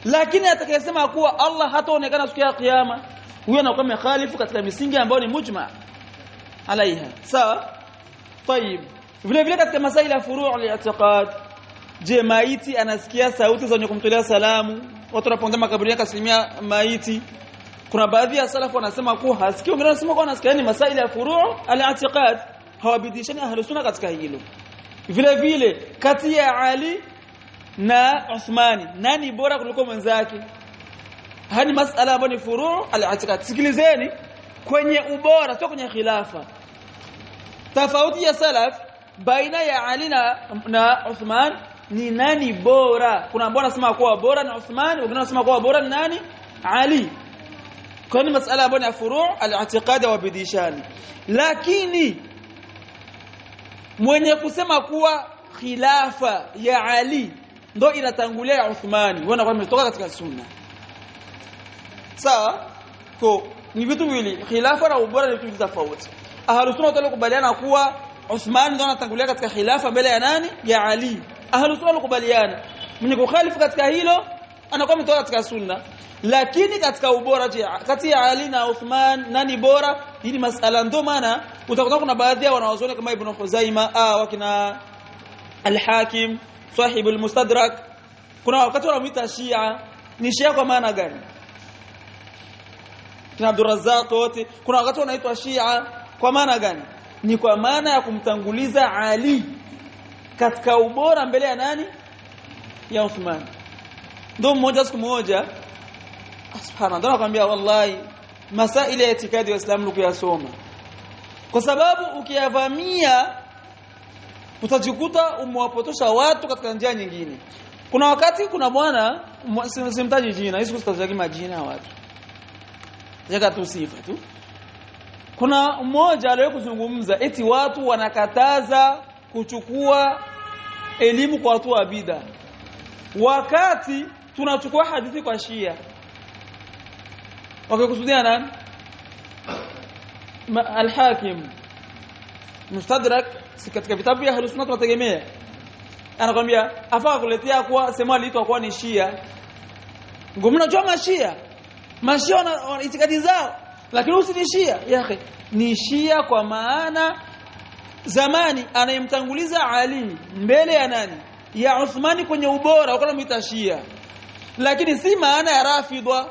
Lakini atakayesema kuwa Allah hataonekana siku ya kiyama, huyo anakuwa mkhalifu katika misingi ambayo ni mujma' alaiha. Sawa? Tayib. Vile vile katika masaili ya furu'ul i'tiqad, je, maiti anasikia sauti za wenye kumtolea salamu? Watu wanapoenda makaburini kasalimia maiti. Kuna baadhi ya salafu wanasema kuwa hasikii, wengine wanasema kuwa anasikia. Ni masaili ya furu'ul i'tiqad, hawabidishani ahlus sunna katika hilo. Vile vile kati ya Ali na Uthmani, nani bora kuliko mwenzake? Hani masala ambayo ni furu' al-i'tiqad. Sikilizeni, kwenye ubora sio kwenye khilafa. Tofauti ya salaf baina ya Ali na Uthman ni nani bora. Kuna ambao wanasema kuwa bora ni Uthman, wengine wanasema kuwa bora ni nani? Ali. Kwa ni masala ambayo ni furu' al-i'tiqad wa bidishani. Lakini mwenye kusema kuwa khilafa ya Ali ndo inatangulia ya Uthmani, wana kwa umetoka katika sunna. Sawa? Kwa ni vitu viwili, khilafa na ubora ni vitu tofauti. Ahlus sunna walikubaliana kuwa Uthman ndo anatangulia katika khilafa mbele ya nani? Ya Ali. Ahlus sunna walikubaliana. Mwenye kukhalifu katika hilo anakuwa umetoka katika sunna. Lakini katika ubora kati ya Ali na Uthman nani bora? Hii ni masala. Ndio maana utakuta kuna baadhi ya wanawazuoni kama Ibn Khuzaima wakina Al-Hakim sahibu al-Mustadrak, kuna wakati wanamuita Shia. Ni Shia kwa maana gani? Kina Abdul Razzaq wote kuna wakati wanaitwa Shia kwa maana gani? Ni kwa maana ya kumtanguliza Ali katika ubora mbele ya nani? Ya Uthman. Ndio mmoja siku moja subhanallah nakwambia wallahi masaili ya itikadi wa Islam ukiyasoma, kwa sababu ukiyavamia utajikuta umewapotosha watu katika njia nyingine. Kuna wakati kuna bwana simtaji jina, hizo sitaji majina watu. Jaga tu sifa tu. Kuna mmoja aliye kuzungumza eti watu wanakataza kuchukua elimu kwa watu wa bid'a. Wakati tunachukua hadithi kwa Shia. Wakikusudia nani? al-Hakim Mustadrak si katika vitabu vya Ahlus Sunnah tunategemea anakuambia afaa kuletea kwa sema aliitwa kwa ni Shia ngomnajua mashia wana itikadi zao lakini usini Shia yake ni Shia kwa maana zamani anayemtanguliza Ali mbele ya nani ya Uthmani kwenye ubora wakamuita Shia lakini si maana ya Rafidha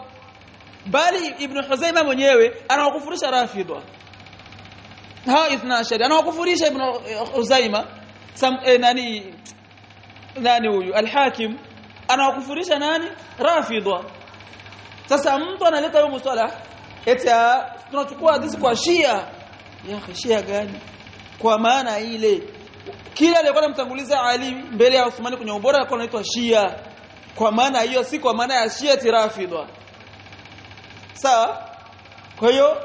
bali Ibn Huzaima mwenyewe anawakufurisha Rafidha ha 12 anawakufurisha Ibn Huzaima nani huyu al-Hakim anawakufurisha nani Rafidha sasa mtu analeta huyo msala eti tunachukua hadithi kwa Shia ya Shia gani kwa maana ile kila aliyekuwa mtanguliza Ali mbele ya Uthmani kwenye ubora alikuwa anaitwa Shia kwa maana hiyo si kwa maana ya Shia Rafidha sawa kwa hiyo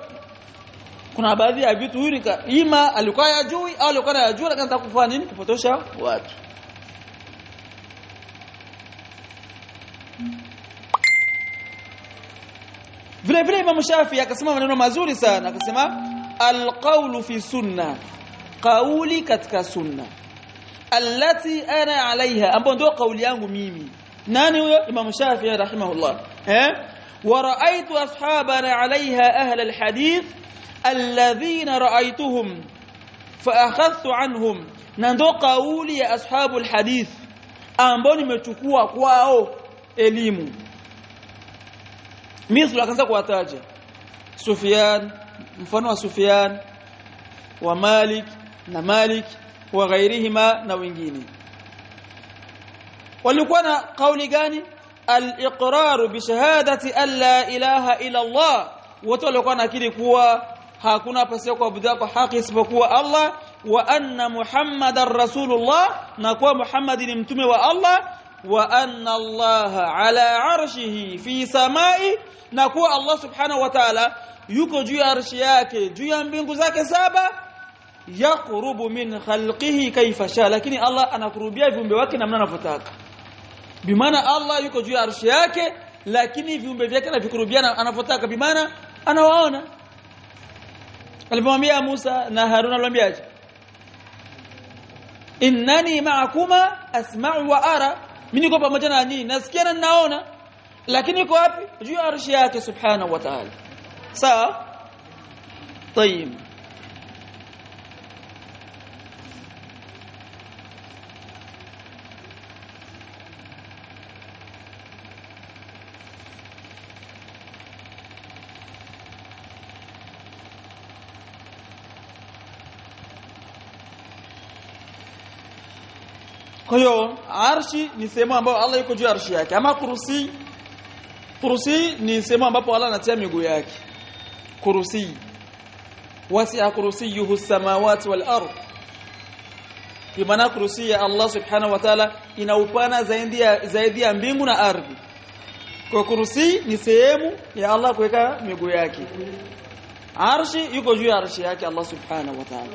kuna baadhi ya vitu hivi ima alikuwa yajui au alikuwa anajua lakini anataka kufanya nini kupotosha watu vile vile Imam Shafi'i akasema maneno mazuri sana akasema alqawlu fi sunna qawli katika sunna allati ana alaiha ambapo ndio kauli yangu mimi nani huyo Imam Shafi'i rahimahullah wa ra'aytu ashabana alaiha ahla alhadith alladhina ra'aytuhum fa akhadhtu anhum na ndio kauli ya ashabul hadith ambao nimechukua kwao elimu mithlu akaanza kuwataja Sufyan mfano wa Sufyan wa Malik na Malik wa ghairihima na wengine walikuwa na kauli gani al-iqrar bi shahadati an la ilaha illa Allah watu walikuwa nakiri kuwa hakuna pasipo kuabudiwa kwa haki isipokuwa Allah wa anna Muhammadar Rasulullah na kuwa Muhammad ni mtume wa Allah wa anna Allah ala arshihi fi samai na kuwa Allah subhanahu wa ta'ala yuko juu ya arshi yake juu ya mbingu zake 7 yaqrubu min khalqihi kayfa sha lakini Allah anakurubia viumbe wake namna anavyotaka bimaana Allah yuko juu ya arshi yake lakini viumbe vyake anavikurubia anavyotaka bimaana anawaona alipomwambia Musa na Haruna aliwaambiaje innani ma'akuma asma'u wa ara mimi niko pamoja na nyinyi nasikia na ninaona lakini iko wapi juu ya arshi yake subhanahu wa ta'ala sawa طيب kwa hiyo arshi ni sehemu ambayo Allah yuko juu ya arshi yake ama kursi ni sehemu ambapo Allah anatia miguu yake kursi wasi'a kursiyuhu samawati wal ard bimaana kursi ya Allah subhanahu wa ta'ala ina upana zaidi ya mbingu na ardhi kwa kursi ni sehemu ya Allah kuweka miguu yake arshi yuko juu ya arshi yake Allah subhanahu wa ta'ala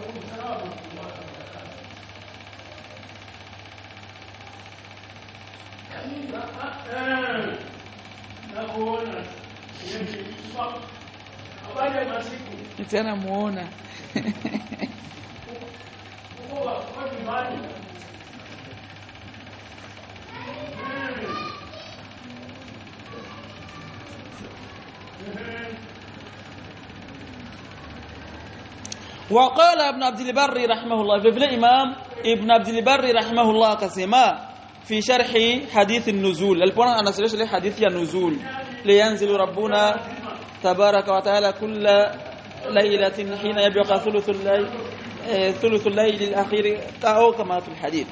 tena muona وقال ابن عبد البر رحمه الله في الإمام ابن عبد البر رحمه الله كسما في شرح حديث النزول البون انا سرش لي حديث النزول لينزل ربنا تبارك وتعالى كل ليله حين يبقى ثلث الليل الاخير او كما في الحديث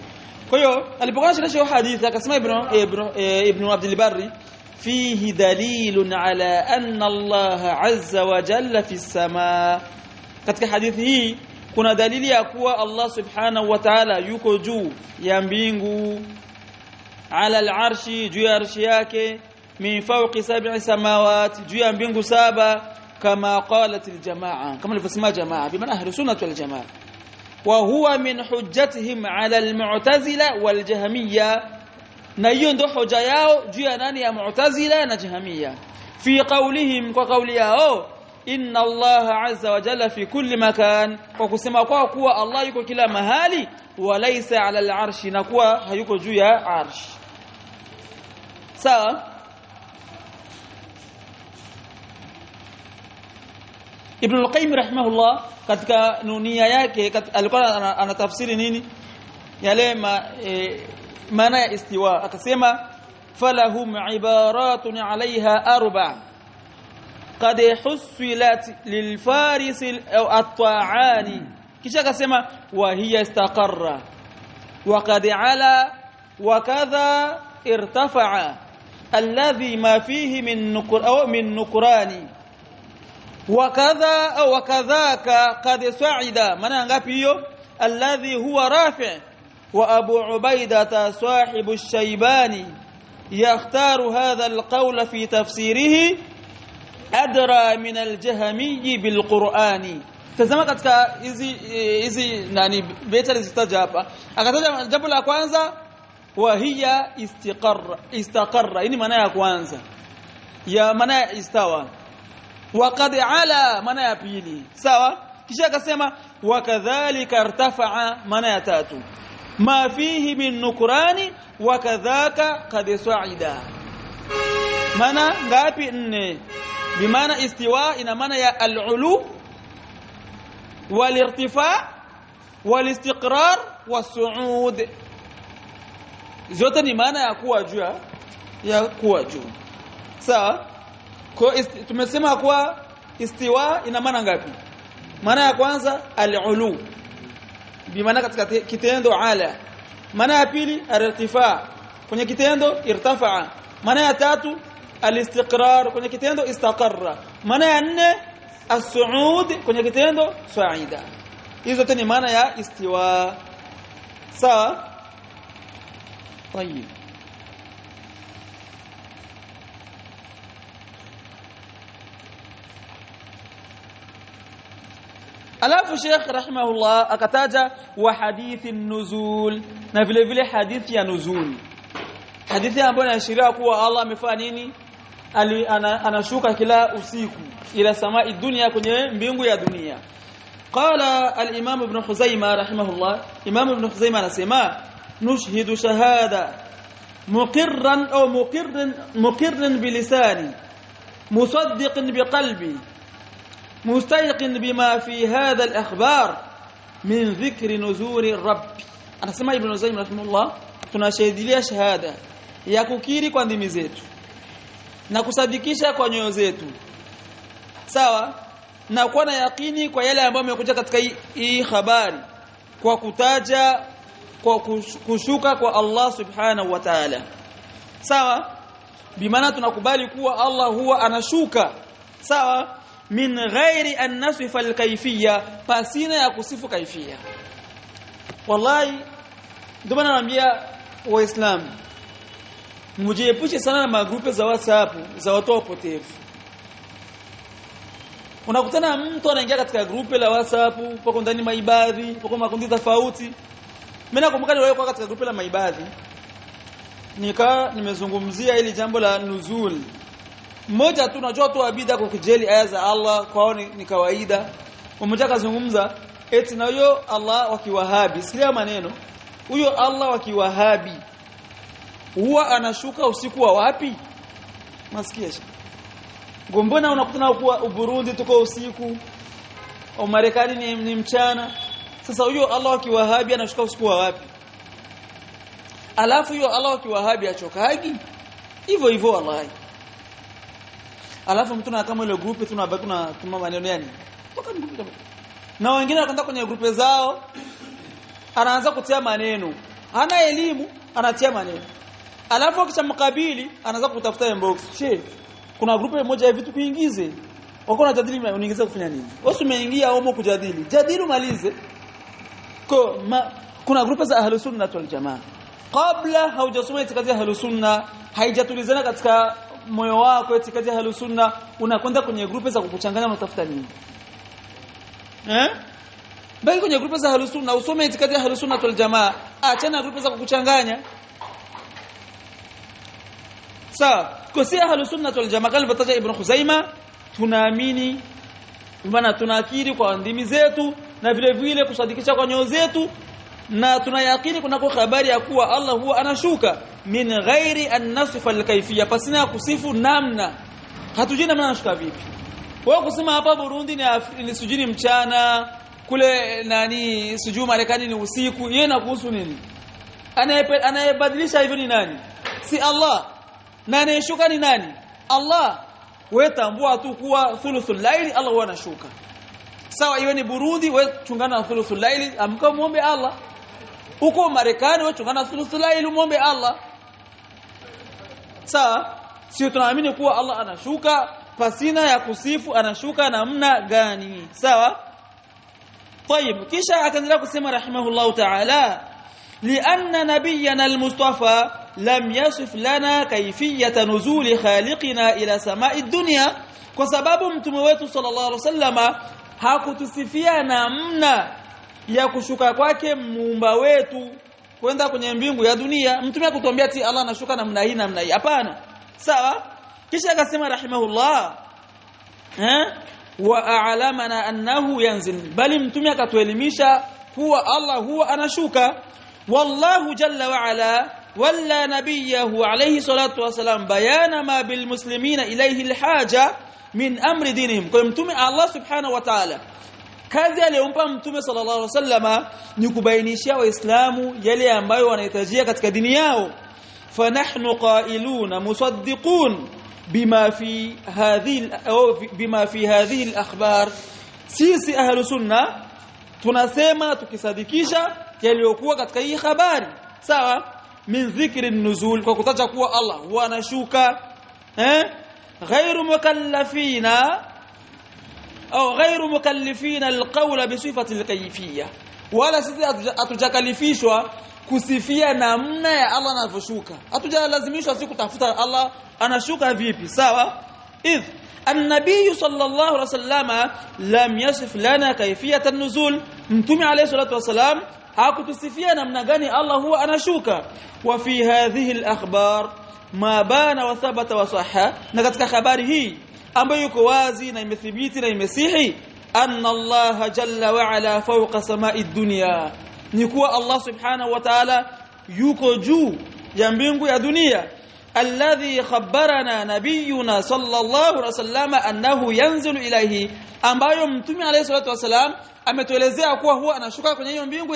كيو البون شرح حديث كسما ابن عبد البر فيه دليل على أن الله عز وجل في السماء katika hadithi hii kuna dalili ya kuwa Allah subhanahu wa ta'ala yuko juu ya mbingu ala al-arshi juu ya arshi yake min fawqi 7 samawati juu ya mbingu 7 kama qalat al-jamaa kama alivyosema jamaa bimaana ahli sunnah wal jamaa wa huwa min hujjatihim ala al-mu'tazila wal jahmiyya na hiyo ndio hoja yao juu ya nani ya mu'tazila na jahmiyya fi qawlihim kwa kauli yao inna Allah azza wa jalla fi kulli makan, kwa kusema kwa kuwa Allah yuko kila mahali, walaysa ala al-arshi, na kuwa hayuko juu ya arsh. Sawa. Ibn al-Qayyim rahimahullah katika nunia yake alikuwa anatafsiri nini yale maana ya istiwa, akasema falahum ibaratun alaiha arba qad husilat lilfaris at-ta'ani, kisha akasema wa hiya istaqarra wa qad ala wa kadha irtafa'a alladhi ma fihi min nukrani wakadha au wakadhaka qad sa'ida. Maana ngapi hiyo? Alladhi huwa rafi' wa Abu Ubaida sahibu ash-Shaybani yakhtaru hadha al-qawl fi tafsirihi adra min al-Jahmiyyi bil-Qur'ani. Tazama katika hizi nani beta zitaja hapa, akataja jambo la kwanza wa hiya istaqarra. Hii maana ya kwanza ya maana ya istawa. وقد على maana ya pili, sawa. Kisha akasema wakadhalika irtafa'a, maana ya tatu ma fihi min nukrani wakadhaka qad sa'ida. Maana ngapi? Nne. Bimaana istiwa ina maana ya al-ulu wal-irtifa' wal-istiqrar was-su'ud, zote ni maana ya kuwa juu, sawa. Kwa tumesema kwa istiwa ina maana ngapi? Maana ya kwanza al-ulu, bi maana katika kitendo ala. Maana ya pili al-irtifa, kwenye kitendo irtafa'a. Maana ya tatu al-istiqrar, kwenye kitendo istaqarra. Maana ya nne as-su'ud, kwenye kitendo sa'ida. Hizo zote ni maana ya istiwa, sawa. Tayeb, alafu Sheikh rahimahullah akataja wa hadithi nuzul, na vile vile hadithi ya nuzul, hadithi ambayo inaashiria kuwa Allah amefanya nini, anashuka kila usiku ila samai dunia, kwenye mbingu ya dunia. Qala al-Imam Ibn Khuzaimah rahimahullah, Imam Ibn Khuzaimah anasema nushhidu shahada muqirran au muqirran bilisani musaddiqan biqalbi مستيقن بما في هذا الأخبار من ذكر نزول الرب. anasema Ibn Zaym rahimahullah, tunashahidia shahada ya kukiri kwa ndimi zetu na kusadikisha kwa nyoyo zetu, sawa, na kuwa na yakini kwa yale ambayo yamekuja katika hii habari, kwa kutaja kwa kushuka kwa Allah subhanahu wa ta'ala, sawa. Bimaana tunakubali kuwa Allah huwa anashuka, sawa, min ghairi an nasifa al-kayfiyya, pasina ya kusifu kaifia. Wallahi ndio maana naambia waislamu mjiepushe sana na magrupe za WhatsApp za watu wapotevu. Unakutana mtu anaingia katika grupe la WhatsApp, pako ndani maibadhi, pako makundi tofauti. Mimi nakumbuka nilikuwa kwa katika grupe la maibadhi, nimezungumzia ili jambo la nuzul. Mmoja tu unajua tu abida kwa kujeli aya za Allah, kwao ni kawaida. Mmoja kazungumza eti na huyo Allah wa kiwahabi, sikia maneno, huyo Allah wa kiwahabi huwa anashuka usiku wa wapi? Masikia gombona unakutana kwa Burundi tuko usiku, au Marekani ni mchana. Sasa huyo Allah wa kiwahabi anashuka usiku wa wapi? Alafu huyo Allah wa kiwahabi achokaji hivyo hivyo wallahi. Alafu mtu na kama ile group tunabaki na tuma maneno yani na wengine wanakwenda kwenye grupe zao, anaanza kutia maneno, hana elimu, anatia maneno. Alafu akishamkabili anaanza kutafuta inbox, kuna grupe moja ya vitu kuingize, wako na jadili, unaingiza kufanya nini? Wewe umeingia huko kujadili, jadili umalize. Kuna grupe za Ahlus Sunnah wal Jamaa, kabla haujasoma itikadi ya Ahlus Sunnah, haijatulizana katika moyo wako itikadi ya Ahlus Sunnah, unakwenda kwenye grupe za kukuchanganya, unatafuta nini? Baki kwenye grupe za Ahlus Sunnah, usome itikadi ya Ahlus Sunnah wal Jamaa, achana grupe za kukuchanganya. Sawa, kwa si Ahlus Sunnah wal Jamaa kama alivyotaja Ibn Khuzaimah, tunaamini bwana tunakiri kwa ndimi zetu na vile vile kusadikisha kwa nyoyo zetu na tunayakini kunako habari ya kuwa Allah huwa anashuka min ghairi an nasifa al-kayfiyya pasina kusifu namna hatujui namna anashuka vipi wao kusema hapa Burundi ni sujudi mchana kule nani sujudi Marekani ni usiku yeye na kuhusu nini anayebadilisha hivyo ni nani si Allah na anayeshuka ni nani Allah wewe tambua tu kuwa thuluthul layli Allah huwa anashuka sawa iwe ni Burundi wewe chungana na thuluthul layli amka muombe Allah huko Marekani wewe chungana na thuluthul layli muombe Allah sawa sio tunaamini kuwa Allah anashuka pasina ya kusifu anashuka namna gani sawa طيب kisha akaendelea kusema rahimahullahu ta'ala لأن نبينا المصطفى لم يصف لنا كيفية نزول خالقنا إلى سماء الدنيا kwa sababu mtume wetu sallallahu alaihi wasallama hakutusifia namna ya kushuka kwake muumba wetu kwenda kwenye mbingu ya dunia mtume akutuambia ati Allah anashuka namna hii hapana sawa kisha akasema rahimahullah wa a'lamana annahu yanzil bali mtume akatuelimisha kuwa Allah huwa anashuka wallahu jalla wa ala walla nabiyahu alayhi salatu wasalam bayana ma bil muslimina ilayhi alhaja min amri dinihim kwa mtume Allah subhanahu wa ta'ala kazi aliyompa mtume sallallahu alaihi wasallama ni kubainishia waislamu yale ambayo wanahitajia katika dini yao fanahnu qailuna musaddiqun bima fi hadhihi al-akhbar sisi ahlus sunna tunasema tukisadikisha yaliyokuwa katika hii habari sawa min dhikri an-nuzul kwa kutaja kuwa Allah huwa anashuka ghairu mukallafina au ghairu mukallifina al-qawl bi sifati al-kayfiyya wala sisi hatujakalifishwa kusifia namna ya Allah anavyoshuka hatujalazimishwa siku kutafuta Allah anashuka vipi sawa idh an-nabiy sallallahu alaihi wasallama lam yasif lana kayfiyat an-nuzul mtume alayhi salatu wasalam hakutusifia namna gani Allah huwa anashuka wa fi hadhihi al-akhbar ma bana wa thabata wa sahha na katika habari hii ambayo iko wazi na imethibiti na imesihi anna Allah jalla wa ala fawqa sama'i dunya ni kuwa Allah subhanahu wa ta'ala yuko juu ya mbingu ya dunia alladhi khabbarana nabiyuna sallallahu alaihi wasallam annahu yanzilu ilayhi ambayo mtume alayhi salatu wasalam ametuelezea kuwa huwa anashuka kwenye hiyo mbingu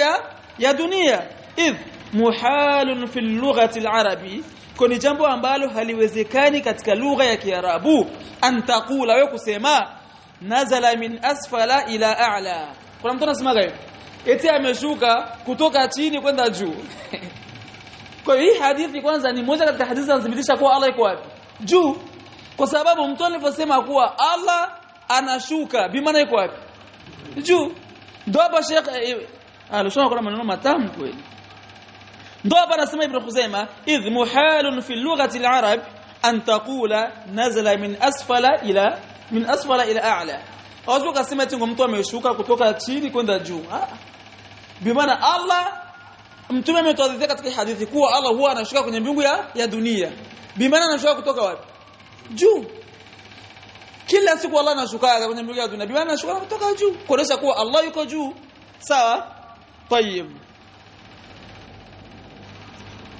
ya dunia idh muhalun fil lughati al-arabi kuni jambo ambalo haliwezekani katika lugha ya Kiarabu antaqula wewe kusema nazala min asfala ila a'la kuna mtu anasema gani eti ameshuka kutoka chini kwenda juu kwa hii hadithi kwanza ni moja katika hadithi zinazothibitisha kuwa Allah yuko wapi juu kwa sababu mtu aliposema kuwa Allah anashuka bi maana yuko wapi juu ndio hapa Sheikh alisoma kuna maneno matamu kweli ndio hapa anasema Ibn Khuzaimah idh muhalun fi lughati al-arab an taqula nazala min asfala ila a'la au ukasema eti mtu ameshuka kutoka chini kwenda juu bi maana Allah mtume ametuadhia katika hadithi kuwa Allah huwa anashuka kwenye mbingu ya dunia bi maana anashuka kutoka wapi juu kila siku Allah anashuka kwenye mbingu ya dunia bi maana anashuka kutoka juu kuonesha kuwa Allah yuko juu sawa طيب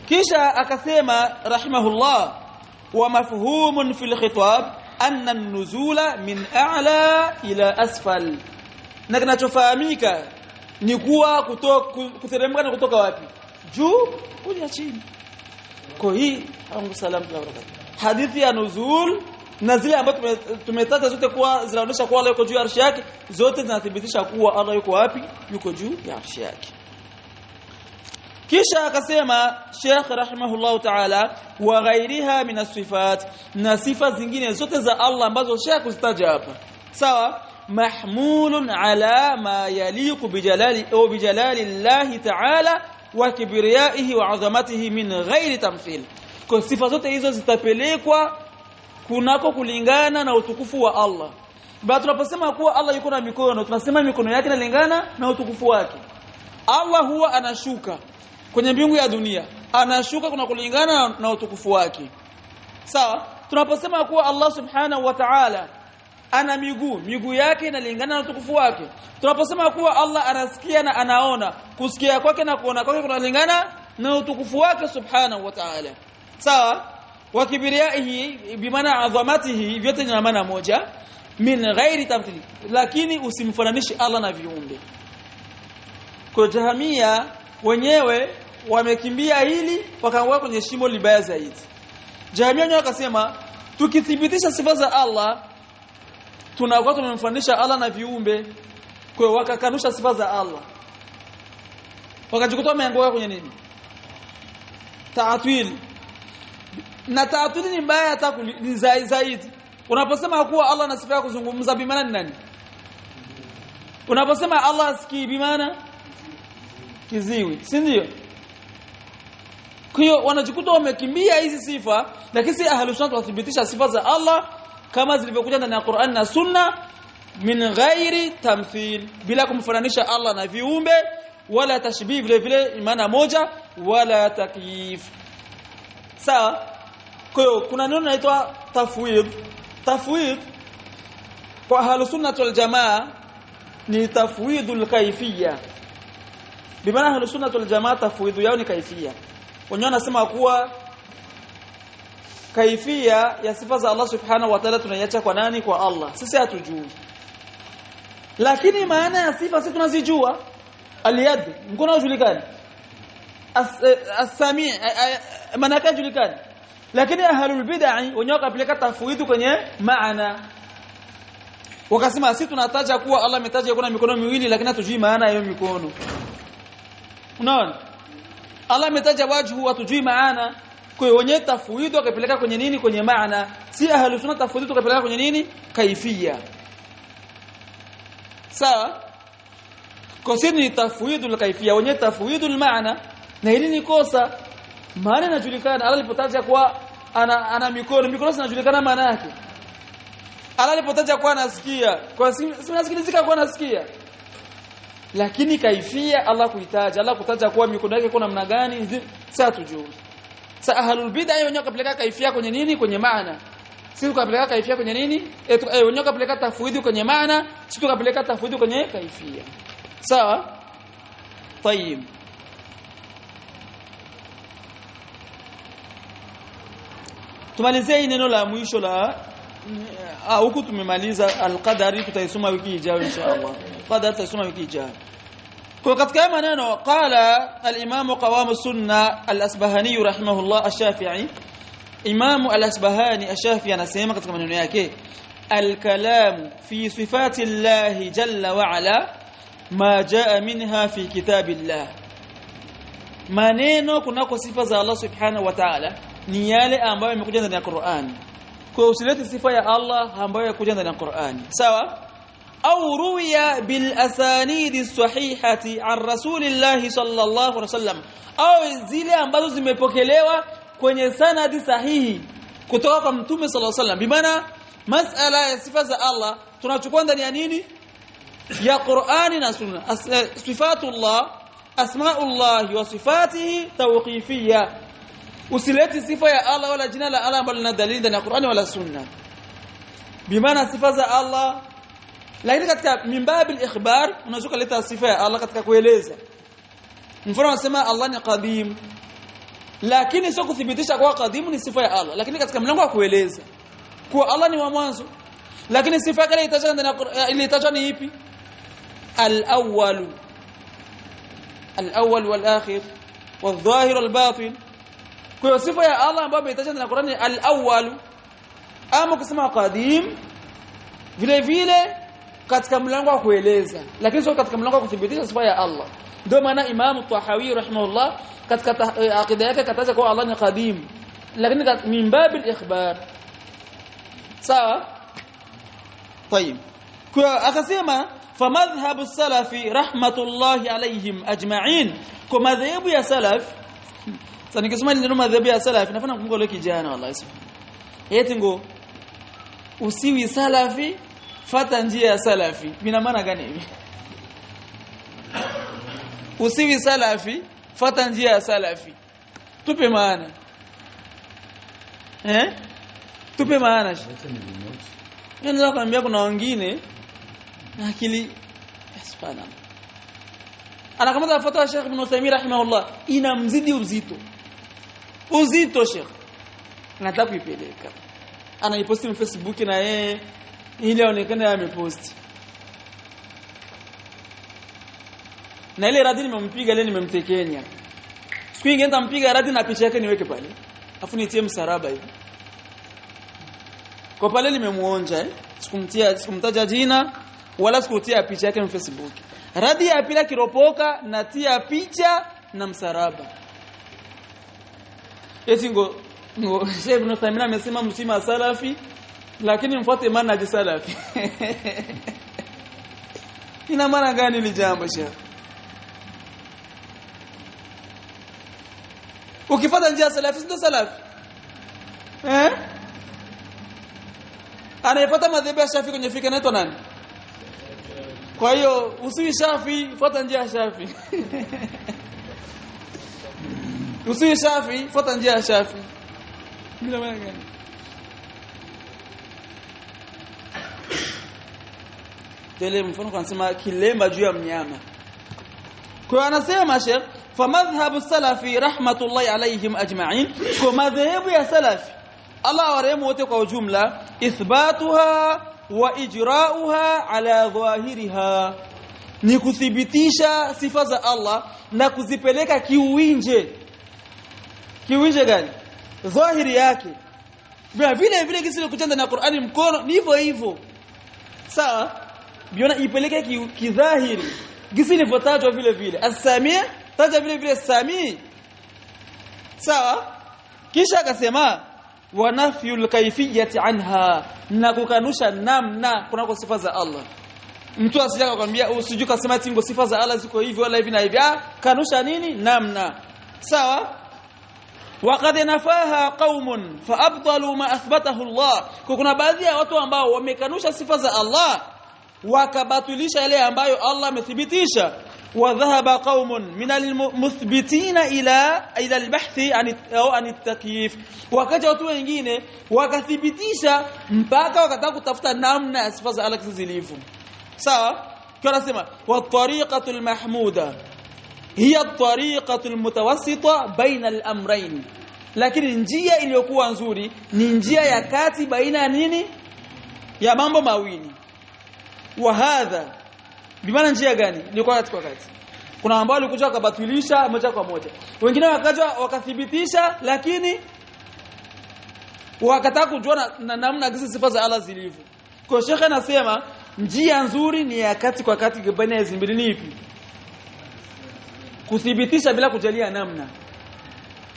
kisha akasema rahimahullah wa mafhumun fil khitab anna an-nuzula min a'la ila asfal na kinachofahamika ni kuwa kuteremka kutoka wapi juu kuja chini kwa hii Mungu salamu alayhi hadithi ya nuzul na zile ambazo tumetata zote kuwa zinaonyesha kuwa Allah yuko juu ya arshi yake zote zinathibitisha kuwa Allah yuko wapi yuko juu ya arshi yake kisha akasema Sheikh rahimahullahu ta'ala wa ghairiha min as-sifat na sifa zingine zote za Allah ambazo Sheikh kuzitaja hapa sawa mahmulun ala ma yaliqu bijalali au bijalali Allah ta'ala wa kibriyaihi wa 'azamatihi min ghairi tamthil kwa sifa zote hizo zitapelekwa kunako kulingana na utukufu wa Allah baada tunaposema kuwa Allah yuko na mikono tunasema mikono yake inalingana na utukufu wake Allah huwa anashuka kwenye mbingu ya dunia anashuka kuna kulingana na utukufu wake sawa tunaposema kuwa Allah subhanahu wa ta'ala ana miguu yake inalingana na utukufu wake. Tunaposema kuwa Allah anasikia na anaona, kusikia kwake na kuona kwake kunalingana na utukufu wake subhanahu wa ta'ala. Sawa? Wa kibriyaihi bimaana azamatihi, vyote ni maana moja, min ghairi tamthili, lakini usimfananishe Allah na viumbe. Kwa Jahamia wenyewe wamekimbia hili wakaanguka kwenye shimo libaya zaidi. Jahamia wenyewe wakasema tukithibitisha sifa za Allah tunakuwa tumemfananisha Allah na viumbe, kwa wakakanusha sifa za Allah. Wakajikuta wameanguka kwenye nini? Ta'til. Na ta'til ni mbaya hata zaidi. Unaposema kuwa Allah ana sifa ya kuzungumza bimaana ni nani? Unaposema Allah asikii bimaana kiziwi, si ndio? Kwa hiyo wanajikuta wamekimbia hizi sifa, lakini si ahlus sunna wathibitisha sifa za Allah kama zilivyokuja ndani ya Qur'an na Sunna min ghairi tamthil, bila kumfananisha Allah na viumbe, wala tashbih vile vile maana moja, wala takyif. Sawa? Kwa hiyo kuna neno linaloitwa tafwid. Tafwid kwa ahlus sunna wal jamaa ni tafwidul kaifiyya. Bimaana ahlus sunna wal jamaa tafwid yao ni kaifiyya. Wenyewe wanasema kuwa kaifia ya sifa za Allah subhanahu wa ta'ala tunaiacha kwa nani? Kwa Allah. Sisi hatujui. Lakini maana ya sifa sisi tunazijua. Al-yad, mkono unajulikana. As-sami' maana yake unajulikana. Lakini ahlul bid'ah wenyewe wakapeleka tafwid kwenye maana. Wakasema sisi tunataja kuwa Allah ametaja kuna mikono miwili lakini hatujui maana ya hiyo mikono. Unaona? Allah ametaja wajhu, hatujui maana. Kwa hiyo wenyewe tafwid wakapeleka kwenye nini? Kwenye maana. Si ahlus sunna tafwid wakapeleka kwenye nini? Kaifia. Sawa? Kwa sisi ni tafwidul kaifia, wenyewe tafwidul maana, na hili ni kosa. Maana inajulikana. Allah alipotaja kwa ana mikono zinajulikana maana yake. Allah alipotaja kwa anasikia, kwa si nasikilizika kwa anasikia. Lakini kaifia Allah kuitaja, Allah kutaja kwa mikono yake kuna namna gani? Sasa tujue. Sa ahlul bid'ah wenyewe kapeleka kaifia kwenye nini? Kwenye maana. Sisi tukapeleka kaifia kwenye nini? Wenyewe kapeleka tafwidi kwenye maana, sisi tukapeleka tafwidi kwenye kaifia. Sawa? Tayeb. Tumalizie neno la mwisho la huku tumemaliza al-qadari, tutaisoma wiki ijayo inshallah. Qadar tutaisoma wiki ijayo. Kwa katika maneno qala al-imam qawam as-sunnah al-asbahani rahimahullah ash-shafi'i, imam al-asbahani ash-shafi'i anasema katika maneno yake al-kalam fi sifati Allah jalla wa ala ma jaa minha fi kitabillah, maneno kunako sifa za Allah subhanahu wa ta'ala ni yale ambayo yamekuja ndani ya Qur'an. Kwa usilete sifa ya Allah ambayo yakuja ndani ya Qur'an. Sawa? Au ruwiya bil asanidi sahihati an rasulillahi sallallahu alaihi wasallam, au zile ambazo zimepokelewa kwenye sanadi sahihi kutoka kwa mtume sallallahu alaihi wasallam. Bimaana masala ya sifa za Allah tunachukua ndani ya nini? Ya Qur'ani na Sunna. Sifatullah, asmaullah wa sifatihi tawqifiyya. Usileti sifa ya Allah wala jina la Allah ambalo lina dalili ndani ya Qur'ani wala Sunna. Bimaana sifa za Allah, lakini katika mimbabil ikhbar unaweza kuleta sifa ya Allah katika kueleza. Mfano unasema Allah ni qadim, lakini sio kuthibitisha kwa qadim ni sifa ya Allah, lakini katika mlango wa kueleza kwa Allah ni wa mwanzo, lakini sifa yake ilitajwa ndani ya Qur'an, ilitajwa ni ipi? Al-awwal wal-akhir wal-dhahir wal-batin. Kwa sifa ya Allah ambayo imetajwa ndani ya Qur'an ni al-awwal, ama kusema qadim vile vile katika mlango wa kueleza, lakini sio katika mlango wa kuthibitisha sifa ya Allah. Ndio maana Imam Tahawi rahimahullah katika aqida yake kataja kwa Allah ni qadim, lakini min babil ikhbar. Sawa? Tayeb. Kwa akasema fa madhhabu salafi rahmatullahi alayhim ajma'in, kwa madhhabu ya salaf. Sasa nikisema ndio madhhabu ya salaf nafanya kumbuka leo kijana wallahi. Eti ngo usiwi salafi fata njia ya salafi. Ina maana gani hivi? Usiwi salafi fata njia ya salafi. Tupe maana. Tupe maana. Ndio nakwambia kuna wengine na akili subhanallah. Anakamata fatwa ya Sheikh Ibn Uthaymeen rahimahullah inamzidi uzito Sheikh. Anataka kuipeleka. Anaiposti kwenye Facebook na yeye ili aonekane ameposti. Na ile radi nimempiga leo nimemtekenya. Siku nyingine nitampiga radi na picha yake niweke pale. Afu nitie msaraba hivi. Kwa pale nimemuonja sikumtaja jina wala sikutia picha yake kwenye Facebook. Radi ya pila kiropoka na tia picha na msaraba. Eti ngo Sheikh Ibn Uthaymeen amesema msima salafi lakini mfuate manhaj salafi. Ina maana gani ile jambo Sheikh? Ukifuata njia salafi ndio salafi. Anayefuata madhehebu ya Shafi kwenye fikra anaitwa nani? Kwa hiyo usiwi Shafi, fuata njia ya Shafi. Usiwi Shafi, fuata njia ya Shafi. Bila maana gani? Tele mfano kwa nasema kilemba juu ya mnyama. Kwa anasema Sheikh famadhhabu salafi rahmatullahi alayhim ajma'in, kwa madhehebu ya salafi Allah warehemu wote kwa ujumla, ithbatuha wa ijra'uha ala dhahiriha, ni kuthibitisha sifa za Allah na kuzipeleka kiuwinje. Kiuwinje gani? Dhahiri yake. Vile vile kisi kuchanda na Qur'ani mkono ni hivyo. Sawa? Biona ipeleke kidhahiri. Kisi nilivotajwa vile vile. As-Sami' taja vile vile Sami. Sawa? Kisha akasema wa nafyul kayfiyyati anha, na kukanusha namna kunako sifa za Allah. Mtu asija kukwambia usijui kasema tingo sifa za Allah ziko hivi wala hivi na hivi. Kanusha nini? Namna. Sawa? Waqad nafaha qaumun fa abdalu ma athbatahu Allah. Kuna baadhi ya watu ambao wamekanusha sifa za Allah wakabatilisha yale ambayo Allah amethibitisha. Wa dhahaba qaumun min almuthbitina ila albahthi an at-takyif, wakaja watu wengine wakathibitisha mpaka wakataka kutafuta namna ya sifa za Allah zilivyo. Sawa? Kwa nasema wa tariqatu almahmuda hiya at-tariqatu almutawassita baina al-amrayn, lakini njia iliyokuwa nzuri ni njia ya kati baina ya nini? Ya mambo mawili. Wa hadha bimaana njia gani? Ni kwa kati kwa kati. Kuna ambao walikuja wakabatilisha moja kwa moja, wengine wakaja wakathibitisha, lakini wakataka kujua na namna gani sifa za Allah zilivyo. Kwa Sheikh anasema njia nzuri ni ya kati kwa kati baina ya hizo mbili. Ni ipi? Kuthibitisha bila kujalia namna,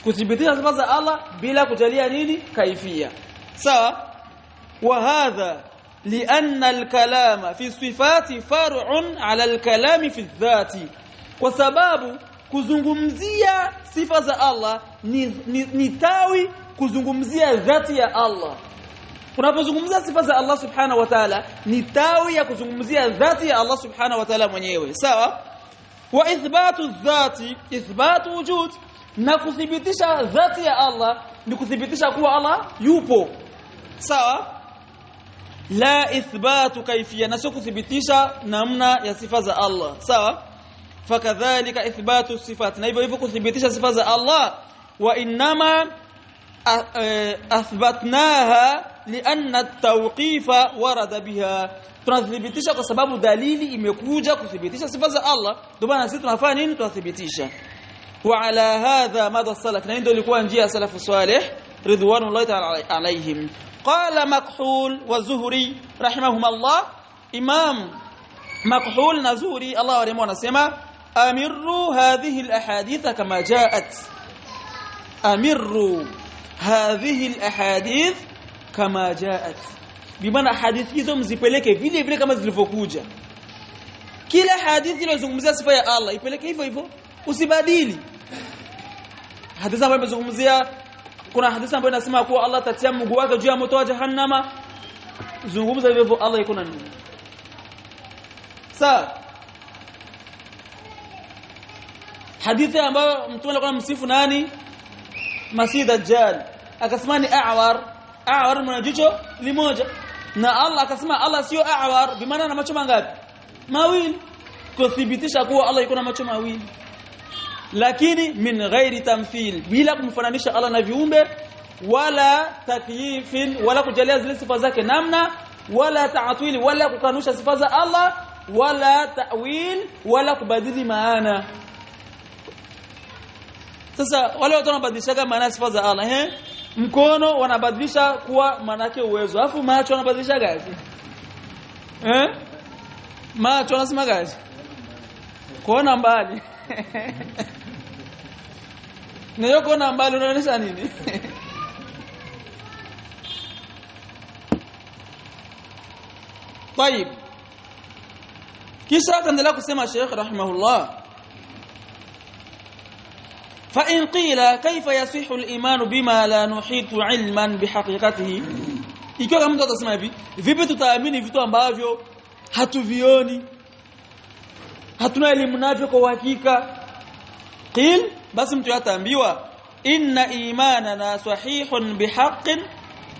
kuthibitisha sifa za Allah bila kujalia nini? Kaifia. Sawa? Wa hadha لأن الكلام في الصفات فرع على الكلام في الذات, kwa sababu kuzungumzia sifa za Allah ni tawi kuzungumzia dhati ya Allah. Unapozungumzia sifa za Allah subhanahu wa ta'ala ni tawi ya kuzungumzia dhati ya Allah subhanahu wa ta'ala mwenyewe. Sawa? Wa ithbatu dhati ithbatu wujud, na kuthibitisha dhati ya Allah ni kuthibitisha kuwa Allah yupo. Sawa? La ithbatu kayfiyya, na sio kuthibitisha namna ya sifa za Allah. Sawa? Fakadhalika ithbatu sifat, na hivyo kuthibitisha sifa za Allah. Wa inma athbatnaha lianna at-tawqifa warada biha, tunathibitisha kwa sababu dalili imekuja kuthibitisha sifa za Allah, ndio maana sisi tunafanya nini? Tunathibitisha. Wa ala hadha madha salaf, na ndio ilikuwa njia ya salafu salih ridwanullahi ta'ala alayhim. قال مكحول والزهري رحمهما الله, امام مكحول نزهري الله يرحمه anasema amirru hadhihi alahadith kama jaat, amirru hadhihi alahadith kama jaat, bimaana hadithi hizo mzipeleke vile vile kama zilivyokuja. Kila hadithi inazungumzia sifa ya Allah ipeleke hivyo hivyo, usibadili. Hadithi ambayo imezungumzia, kuna hadithi ambayo inasema kuwa Allah atatia mguu wake juu ya moto wa jahannama, zungumza hivyo Allah yuko na nini? Sawa? Hadithi ambayo mtume alikuwa msifu nani? Masih Dajjal, akasema ni a'war mwana jicho limoja. na Allah akasema Allah sio a'war bimaana ana macho mangapi mawili kuthibitisha kuwa Allah yuko na macho mawili lakini min ghairi tamthil bila kumfananisha Allah na viumbe wala takyifin wala kujalia zile sifa zake namna wala ta'til wala kukanusha sifa za Allah wala ta'wil wala kubadili maana. Sasa wale watu wanabadilisha maana sifa za Allah mkono wanabadilisha kuwa maana yake uwezo alafu macho wanabadilisha gazi macho wanasema gazi kuona mbali Ndio kuona mbali unaonyesha nini طيب kisha akaendelea kusema Sheikh rahimahullah fa in qila kayfa yasihu al-iman bima la nuhitu ilman bihaqiqatihi ikiwa mtu atasema hivi vipi tutaamini vitu ambavyo hatuvioni hatuna elimu navyo kwa hakika qil basi mtu ataambiwa inna imanana sahihun bihaqqin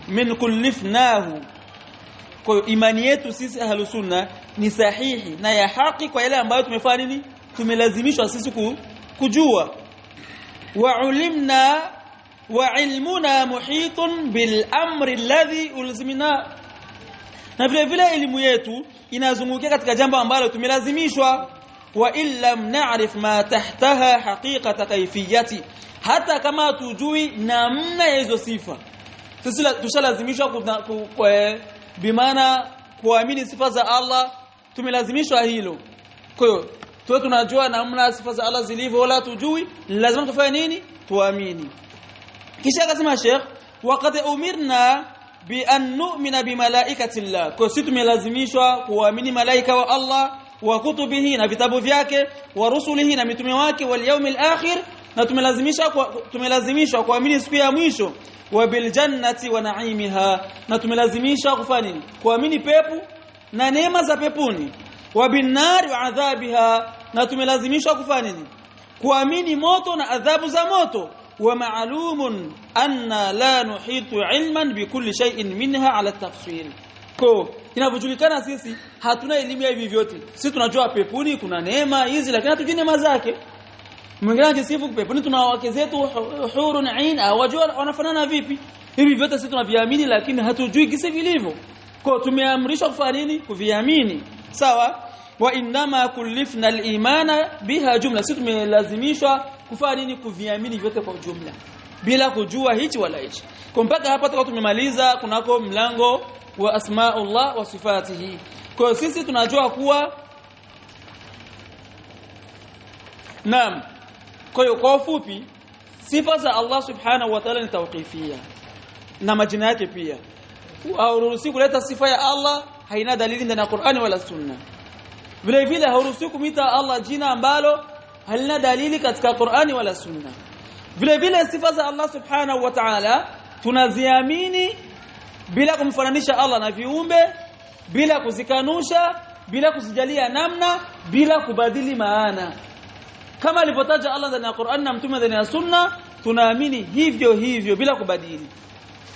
min kullifnahu kwa imani yetu sisi ahlus sunna ni sahihi na ya haki kwa yale ambayo tumefanya nini tumelazimishwa sisi kujua wa ulimna wa ilmuna muhitun bil amri alladhi ulzimna na vile vile elimu yetu inazungukia katika jambo ambalo tumelazimishwa wa illam na'rif ma tahtaha haqiqata kayfiyati hata kama tujui namna hizo sifa sisi tushalazimishwa bimaana kuamini sifa za Allah tumelazimishwa hilo kwa hiyo tunajua namna sifa za Allah zilivyo wala tujui lazima tufanye nini tuamini kisha akasema Sheikh waqad umirna bi an nu'mina bi malaikati Allah kwa sisi tumelazimishwa kuamini malaika wa Allah wa kutubihi na vitabu vyake wa rusulihi na mitume wake wal yawmil akhir na tumelazimishwa kuamini siku ya mwisho wa bil jannati wa na'imiha na tumelazimishwa kufanya nini kuamini pepo na neema za peponi wa bin nar wa adhabiha na tumelazimishwa kufanya nini kuamini moto na adhabu za moto wa ma'lumun anna la nuhitu ilman bi kulli shay'in minha ala tafsil kwa inapojulikana sisi hatuna elimu ya hivi vyote sisi tunajua peponi kuna neema hizi lakini hatujui neema zake mwingine anajisifu peponi tuna wake zetu hurun ain wajua wanafanana vipi hivi vyote sisi tunaviamini lakini hatujui kisi vilivyo kwa tumeamrishwa kufanya nini kuviamini sawa wa inma kullifna al-imana biha jumla sisi tumelazimishwa kufanya nini kuviamini vyote kwa jumla bila kujua hichi wala hichi kwa mpaka hapa tukao tumemaliza kunako mlango wa asmaullah wa sifatihi kwa sisi tunajua kuwa naam kwa ufupi sifa za Allah subhanahu wa ta'ala ni tawqifia na majina yake pia hauruhusi kuleta sifa ya Allah haina dalili ndani ya Qur'ani wala Sunna vile vile hauruhusi kumita Allah jina ambalo halina dalili katika Qur'ani wala Sunna vile vile sifa za Allah subhanahu wa ta'ala tunaziamini bila kumfananisha Allah na viumbe bila kuzikanusha bila kuzijalia namna bila kubadili maana kama alivyotaja Allah ndani ya Qur'an na mtume ndani ya Sunna tunaamini hivyo hivyo bila kubadili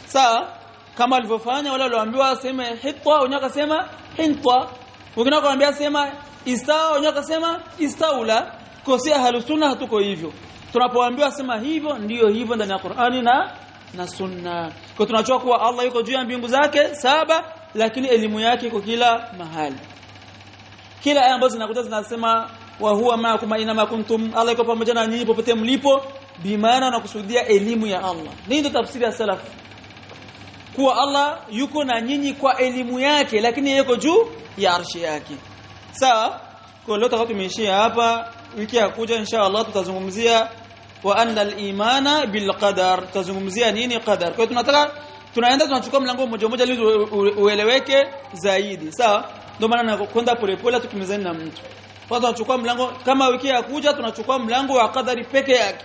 sawa kama alivyofanya wale walioambiwa sema hitwa wenyewe akasema hintwa wengine wakaambia sema istawa wenyewe akasema istaula kwa si ahlus sunna hatuko hivyo tunapoambiwa sema hivyo ndiyo hivyo ndani ya Qur'ani na Sunna kwa tunajua kuwa Allah yuko juu ya mbingu zake saba lakini elimu yake iko kila mahali kila aya ambazo zinakuja zinasema wa huwa ma'akum aina ma kuntum Allah yuko pamoja na nyinyi popote mlipo bimaana na kusudia elimu ya Allah ndio tafsiri ya salaf kuwa Allah yuko na nyinyi kwa elimu yake lakini yuko juu ya arshi yake sawa kwa leo tumeishia hapa wiki ya kuja inshallah tutazungumzia wa anna al-imana bil qadar tazungumzia nini qadar kwa hiyo tunachukua mlango mmoja mmoja ili ueleweke zaidi sawa ndio maana nakwenda polepole tukimezani na mtu kwa tunachukua mlango kama wiki ya kuja tunachukua mlango wa qadari peke yake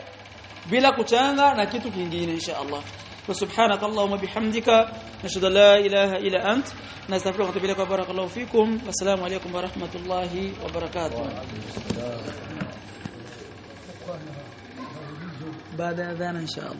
bila kuchanga na kitu kingine inshallah wa subhanaka allahumma bihamdika nashhadu la ilaha illa ant nastaghfiruka wa atubu ilaik wa barakallahu fikum wassalamu alaykum wa rahmatullahi wa barakatuh baada ya adhana inshallah